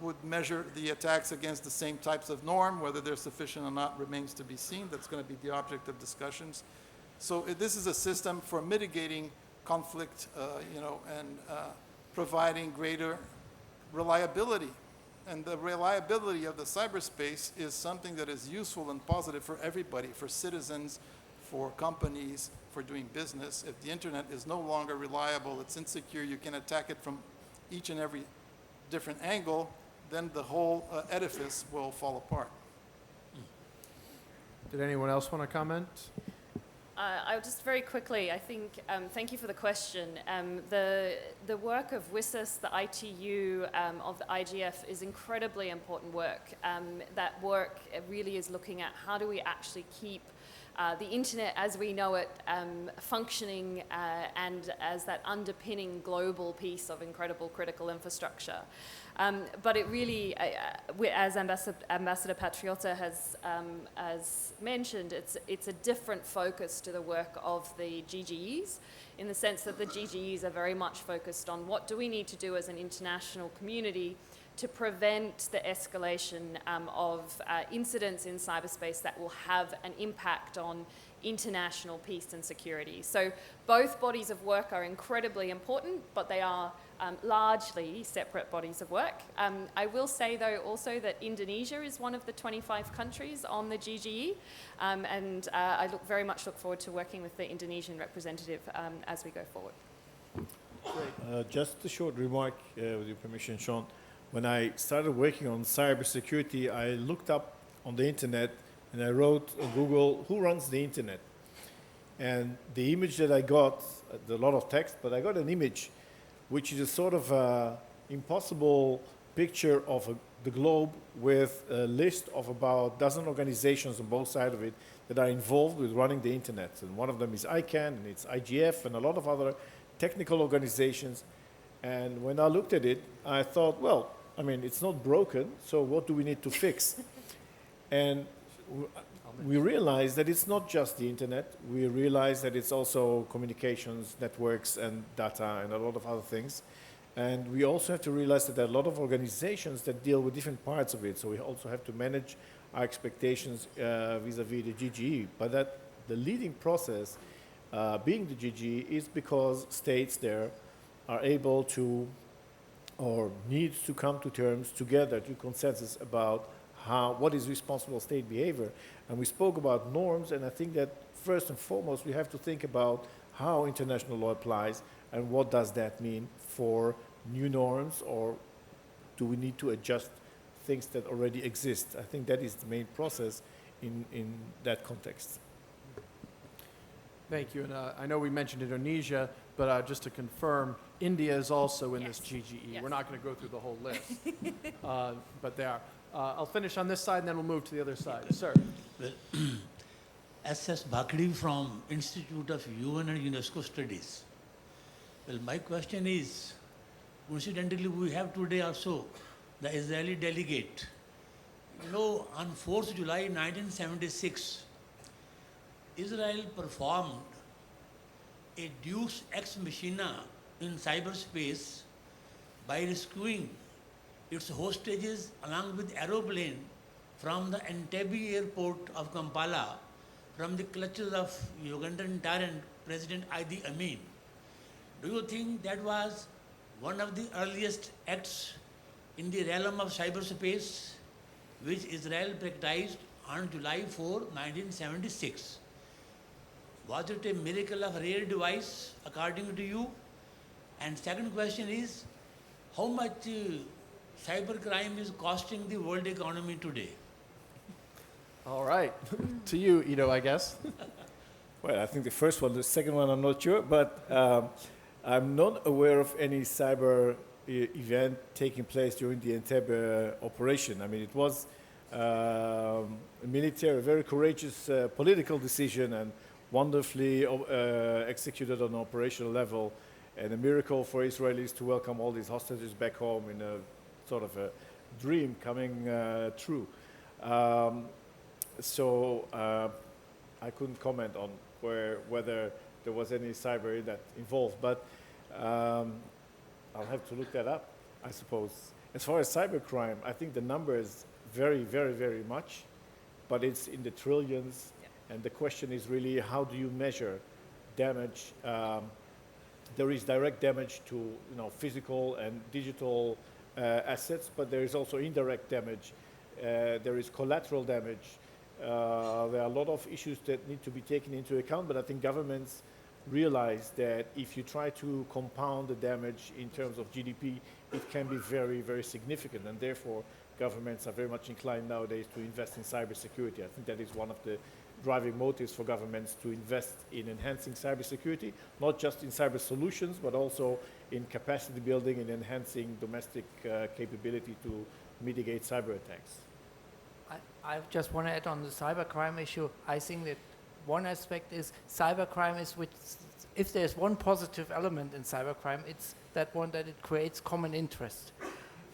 would measure the attacks against the same types of norm. Whether they're sufficient or not remains to be seen. That's going to be the object of discussions. So this is a system for mitigating conflict, and providing greater reliability. And the reliability of the cyberspace is something that is useful and positive for everybody, for citizens, for companies, for doing business. If the internet is no longer reliable, it's insecure, you can attack it from each and every different angle, then the whole edifice will fall apart. Did anyone else want to comment? I'll just very quickly, I think, thank you for the question. The work of WSIS, the ITU, of the IGF is incredibly important work. That work really is looking at how do we actually keep the internet as we know it functioning and as that underpinning global piece of incredible critical infrastructure. But it really, as Ambassador Patriota has mentioned, it's a different focus to the work of the GGEs, in the sense that the GGEs are very much focused on what do we need to do as an international community to prevent the escalation of incidents in cyberspace that will have an impact on international peace and security. So both bodies of work are incredibly important, but they are largely separate bodies of work. I will say, though, also that Indonesia is one of the 25 countries on the GGE, and I very much look forward to working with the Indonesian representative as we go forward. Great. Just a short remark, with your permission, Sean. When I started working on cybersecurity, I looked up on the internet and I wrote on Google, who runs the internet? And the image that I got, a lot of text, but I got an image which is a sort of impossible picture of the globe with a list of about a dozen organizations on both sides of it that are involved with running the internet. And one of them is ICANN, and it's IGF, and a lot of other technical organizations. And when I looked at it, I thought, well, I mean, it's not broken, so what do we need to fix? And we realized that it's not just the internet. We realized that it's also communications, networks, and data, and a lot of other things. And we also have to realize that there are a lot of organizations that deal with different parts of it. So we also have to manage our expectations vis-a-vis the GGE. But that the leading process, being the GGE, is because states there are able to or needs to come to terms together to consensus about what is responsible state behavior. And we spoke about norms, and I think that first and foremost we have to think about how international law applies and what does that mean for new norms, or do we need to adjust things that already exist? I think that is the main process in that context. Thank you. And I know we mentioned Indonesia, but just to confirm, India is also in Yes. this GGE. Yes. We're not going to go through the whole list, but they are. I'll finish on this side, and then we'll move to the other side. Sir. Well, S.S. Bakri from Institute of UN and UNESCO Studies. Well, my question is, coincidentally, we have today also the Israeli delegate. You know, on 4th July 1976, Israel performed a deus ex machina in cyberspace by rescuing its hostages along with aeroplane from the Entebbe airport of Kampala from the clutches of Ugandan tyrant President Idi Amin. Do you think that was one of the earliest acts in the realm of cyberspace which Israel practiced on July 4, 1976? Was it a miracle of rare device according to you? And second question is, how much cybercrime is costing the world economy today? All right. To you, Ido, I guess. Well, I think the first one, the second one I'm not sure, but I'm not aware of any cyber event taking place during the Entebbe operation. I mean, it was a very courageous political decision and wonderfully executed on an operational level, and a miracle for Israelis to welcome all these hostages back home in a sort of a dream coming true. So I couldn't comment on whether there was any cyber that involved, but I'll have to look that up, I suppose. As far as cybercrime, I think the number is very, very, very much, but it's in the trillions. And the question is really, how do you measure damage? There is direct damage to physical and digital assets, but there is also indirect damage. There is collateral damage. There are a lot of issues that need to be taken into account, but I think governments realize that if you try to compound the damage in terms of GDP, it can be very, very significant, and therefore governments are very much inclined nowadays to invest in cybersecurity. I think that is one of the driving motives for governments to invest in enhancing cybersecurity, not just in cyber solutions, but also in capacity building and enhancing domestic capability to mitigate cyber attacks. I just want to add on the cybercrime issue. I think that one aspect is cybercrime is if there's one positive element in cybercrime, it's that one that it creates common interest.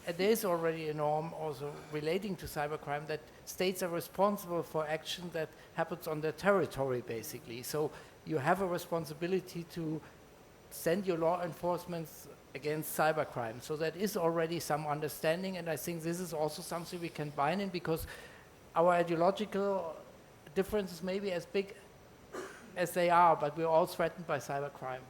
And there is already a norm also relating to cybercrime that states are responsible for action that happens on their territory, basically. So you have a responsibility to send your law enforcement against cybercrime. So that is already some understanding, and I think this is also something we can bind in, because our ideological differences may be as big as they are, but we're all threatened by cybercrime.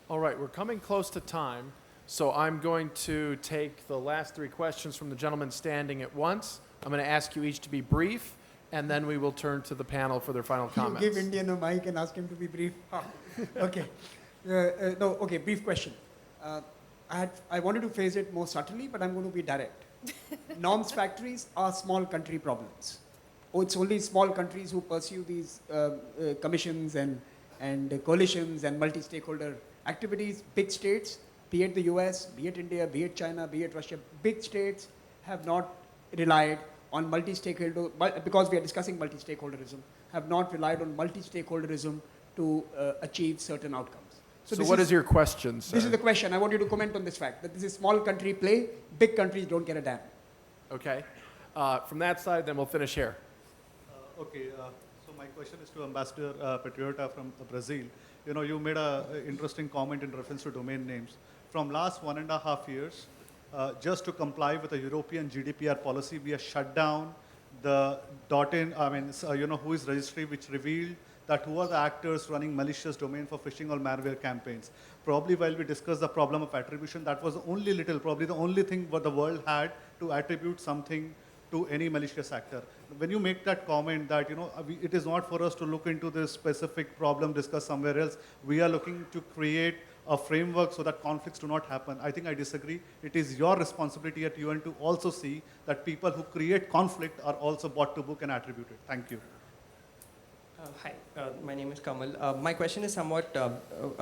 All right, we're coming close to time, so I'm going to take the last three questions from the gentleman standing at once. I'm going to ask you each to be brief, and then we will turn to the panel for their final comments. You give Indian a mic and ask him to be brief. Okay. Brief question. I wanted to phrase it more subtly, but I'm going to be direct. Norms factories are small country problems. It's only small countries who pursue these commissions and coalitions and multi-stakeholder activities. Big states, be it the US, be it India, be it China, be it Russia, big states have not relied on multi-stakeholder, because we are discussing multi-stakeholderism, have not relied on multi-stakeholderism to achieve certain outcomes. So what is your question, sir? This is the question. I want you to comment on this fact, that this is small country play, big countries don't get a damn. Okay. From that side, then we'll finish here. So my question is to Ambassador Patriota from Brazil. you made an interesting comment in reference to domain names. From last 1.5 years, just to comply with the European GDPR policy, we have shut down the who is registry, which revealed that who are the actors running malicious domain for phishing or malware campaigns. Probably while we discussed the problem of attribution, that was probably the only thing what the world had to attribute something to any malicious actor. When you make that comment that it is not for us to look into this specific problem discussed somewhere else, we are looking to create a framework so that conflicts do not happen. I think I disagree. It is your responsibility at UN to also see that people who create conflict are also brought to book and attributed. Thank you. Hi, my name is Kamal. My question is somewhat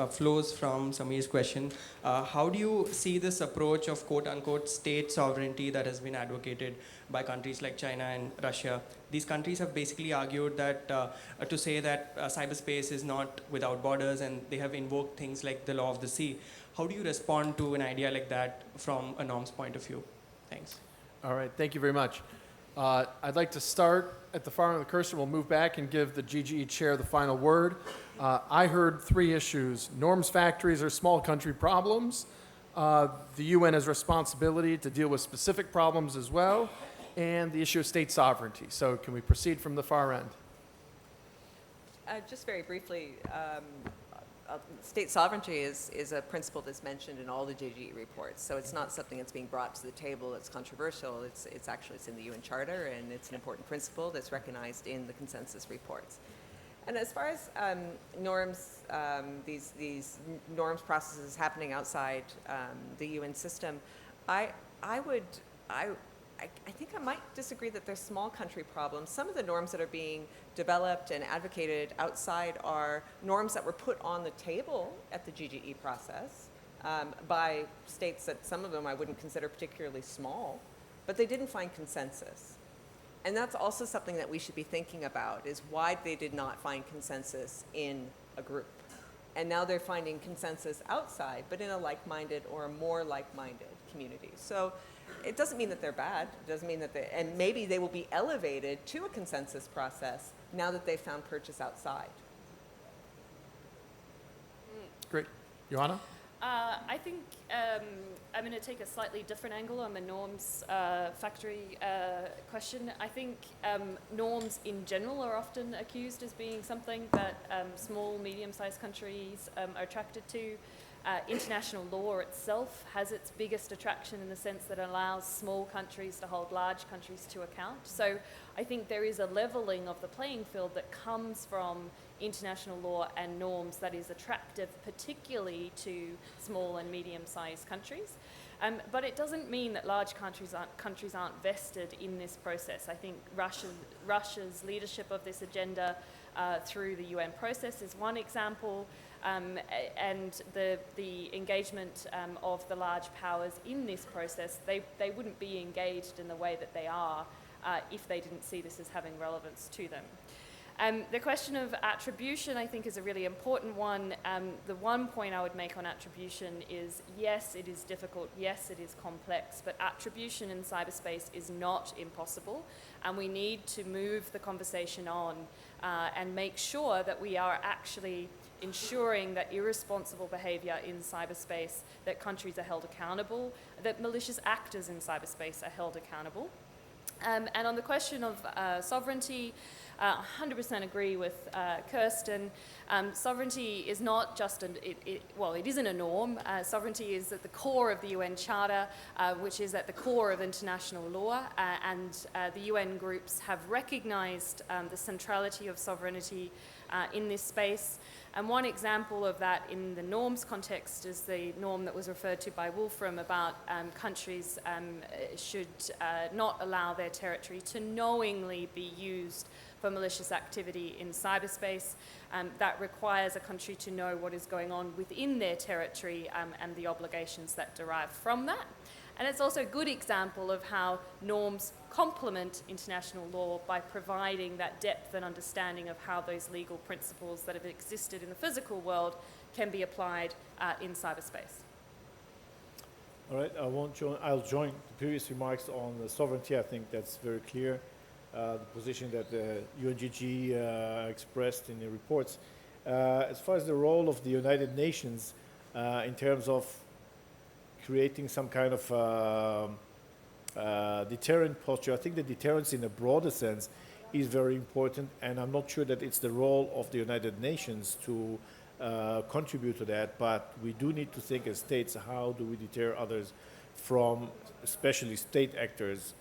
flows from Sameer's question. How do you see this approach of quote-unquote state sovereignty that has been advocated by countries like China and Russia? These countries have basically argued that to say that cyberspace is not without borders, and they have invoked things like the law of the sea. How do you respond to an idea like that from a norm's point of view? Thanks. All right, thank you very much. I'd like to start at the far end of the cursor. We'll move back and give the GGE chair the final word. I heard 3 issues. Norms factories are small country problems. The UN has responsibility to deal with specific problems as well, and the issue of state sovereignty. So can we proceed from the far end? Just very briefly, state sovereignty is a principle that's mentioned in all the GGE reports. So it's not something that's being brought to the table that's controversial. It's actually in the UN Charter, and it's an important principle that's recognized in the consensus reports. And as far as norms, these norms processes happening outside the UN system, I think I might disagree that they're small country problems. Some of the norms that are being developed and advocated outside are norms that were put on the table at the GGE process by states that some of them I wouldn't consider particularly small, but they didn't find consensus. And that's also something that we should be thinking about, is why they did not find consensus in a group. And now they're finding consensus outside, but in a like-minded or a more like-minded community. So it doesn't mean that they're bad. It doesn't mean that and maybe they will be elevated to a consensus process now that they've found purchase outside. Great. Johanna? I think I'm going to take a slightly different angle on the norms factory question. I think norms in general are often accused as being something that small, medium-sized countries are attracted to. International law itself has its biggest attraction in the sense that it allows small countries to hold large countries to account. So I think there is a leveling of the playing field that comes from international law and norms that is attractive particularly to small and medium-sized countries. But it doesn't mean that large countries aren't vested in this process. I think Russia's leadership of this agenda through the UN process is one example. And the engagement of the large powers in this process, they wouldn't be engaged in the way that they are if they didn't see this as having relevance to them. The question of attribution, I think, is a really important one. The one point I would make on attribution is, yes, it is difficult, yes, it is complex, but attribution in cyberspace is not impossible, and we need to move the conversation on and make sure that we are actually ensuring that irresponsible behavior in cyberspace, that countries are held accountable, that malicious actors in cyberspace are held accountable. And on the question of sovereignty, 100% agree with Kerstin. Sovereignty is not just it isn't a norm. Sovereignty is at the core of the UN Charter, which is at the core of international law, and the UN groups have recognized the centrality of sovereignty in this space. And one example of that in the norms context is the norm that was referred to by Wolfram about countries should not allow their territory to knowingly be used for malicious activity in cyberspace. That requires a country to know what is going on within their territory and the obligations that derive from that. And it's also a good example of how norms complement international law by providing that depth and understanding of how those legal principles that have existed in the physical world can be applied in cyberspace. All right, I'll join the previous remarks on the sovereignty. I think that's very clear, the position that the UNGGE expressed in the reports. As far as the role of the United Nations in terms of creating some kind of deterrent posture, I think the deterrence in a broader sense is very important, and I'm not sure that it's the role of the United Nations to contribute to that, but we do need to think as states, how do we deter others from, especially state actors,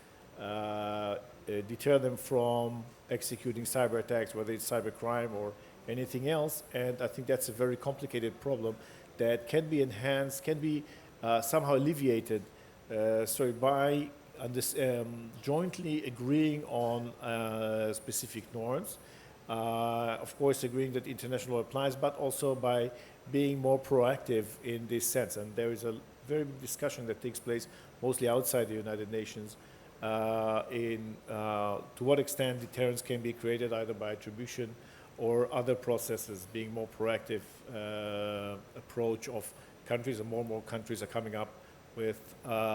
deter them from executing cyber attacks, whether it's cybercrime or anything else. And I think that's a very complicated problem that can be enhanced, can be somehow alleviated by jointly agreeing on specific norms. Of course, agreeing that international law applies, but also by being more proactive in this sense. And there is a very big discussion that takes place mostly outside the United Nations to what extent deterrence can be created either by attribution or other processes, being more proactive approach of countries, and more countries are coming up with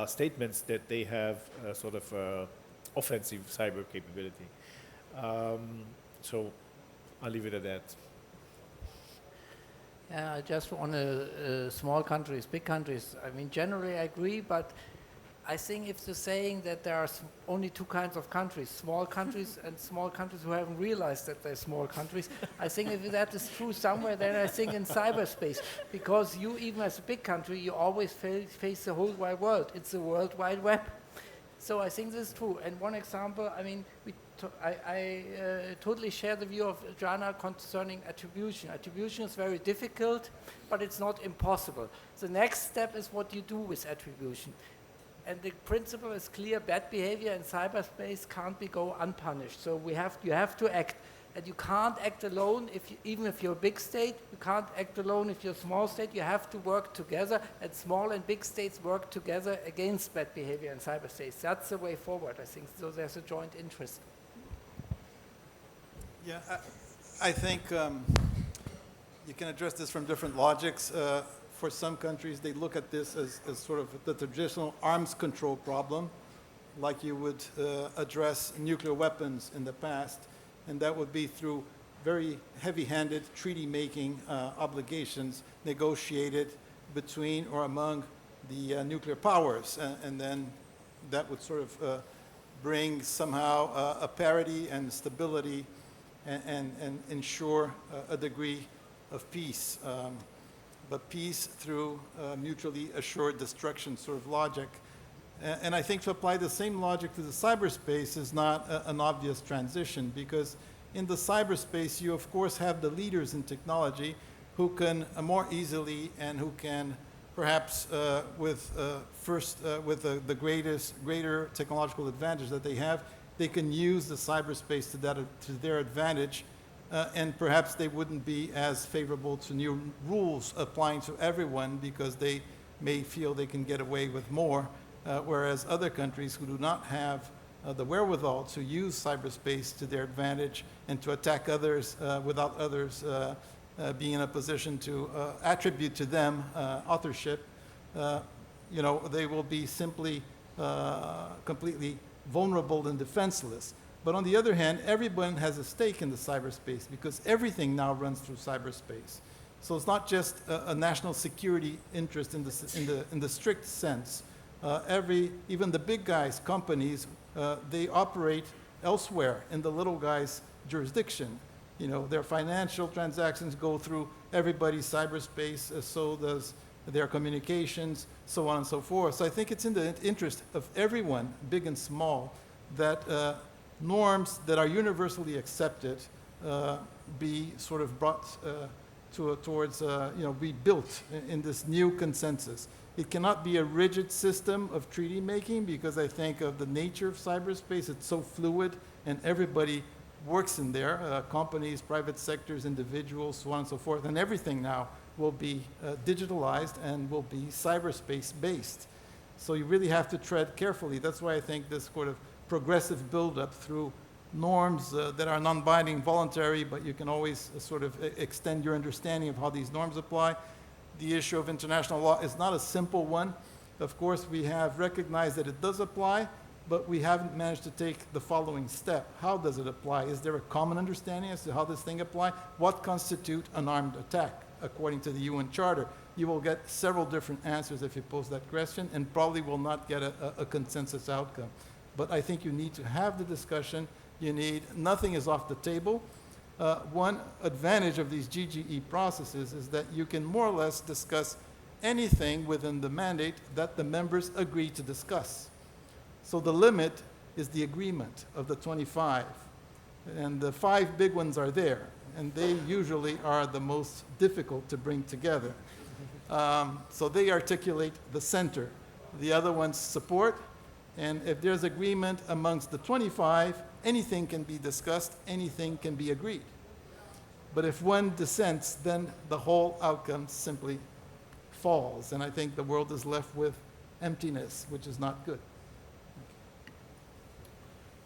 statements that they have sort of offensive cyber capability. So I'll leave it at that. Yeah, just on small countries, big countries, I mean, generally I agree, but I think if the saying that there are only two kinds of countries, small countries and small countries who haven't realized that they're small countries, I think if that is true somewhere, then I think in cyberspace, because you, even as a big country, you always face the whole wide world. It's the World Wide Web. So I think this is true. And one example, I mean, I totally share the view of Johanna concerning attribution. Attribution is very difficult, but it's not impossible. The next step is what you do with attribution. And the principle is clear: bad behavior in cyberspace can't go unpunished. So you have to act, and you can't act alone. Even if you're a big state, you can't act alone. If you're a small state, you have to work together. And small and big states work together against bad behavior in cyberspace. That's the way forward, I think. So there's a joint interest. Yeah, I think you can address this from different logics. For some countries, they look at this as sort of the traditional arms control problem, like you would address nuclear weapons in the past, and that would be through very heavy-handed treaty-making obligations negotiated between or among the nuclear powers, and then that would sort of bring somehow a parity and stability and ensure a degree of peace. But peace through mutually assured destruction sort of logic. And I think to apply the same logic to the cyberspace is not an obvious transition, because in the cyberspace you of course have the leaders in technology who can more easily and who can perhaps with the greater technological advantage that they have, they can use the cyberspace to their advantage. And perhaps they wouldn't be as favorable to new rules applying to everyone because they may feel they can get away with more, whereas other countries who do not have the wherewithal to use cyberspace to their advantage and to attack others without others being in a position to attribute to them authorship, they will be simply completely vulnerable and defenseless. But on the other hand, everyone has a stake in the cyberspace because everything now runs through cyberspace. So it's not just a national security interest in the strict sense. Even the big guys, companies, they operate elsewhere in the little guys' jurisdiction. Their financial transactions go through everybody's cyberspace, so does their communications, so on and so forth. So I think it's in the interest of everyone, big and small, that norms that are universally accepted be sort of brought towards, be built in this new consensus. It cannot be a rigid system of treaty making because I think of the nature of cyberspace. It's so fluid and everybody works in there, companies, private sectors, individuals, so on and so forth, and everything now will be digitalized and will be cyberspace based. So you really have to tread carefully. That's why I think this sort of progressive buildup through norms that are non-binding, voluntary, but you can always sort of extend your understanding of how these norms apply. The issue of international law is not a simple one. Of course, we have recognized that it does apply, but we haven't managed to take the following step. How does it apply? Is there a common understanding as to how this thing applies? What constitutes an armed attack according to the UN Charter? You will get several different answers if you pose that question, and probably will not get a consensus outcome. But I think you need to have the discussion. Nothing is off the table. One advantage of these GGE processes is that you can more or less discuss anything within the mandate that the members agree to discuss. So the limit is the agreement of the 25. And the 5 big ones are there, and they usually are the most difficult to bring together. So they articulate the center. The other ones support, and if there's agreement amongst the 25, anything can be discussed, anything can be agreed. But if one dissents, then the whole outcome simply falls, and I think the world is left with emptiness, which is not good.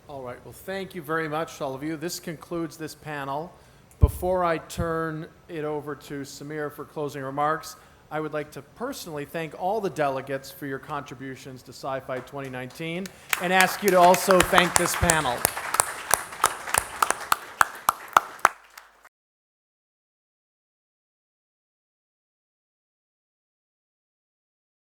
All right, well, thank you very much, all of you. This concludes this panel. Before I turn it over to Samir for closing remarks, I would like to personally thank all the delegates for your contributions to Sci-Fi 2019 and ask you to also thank this panel.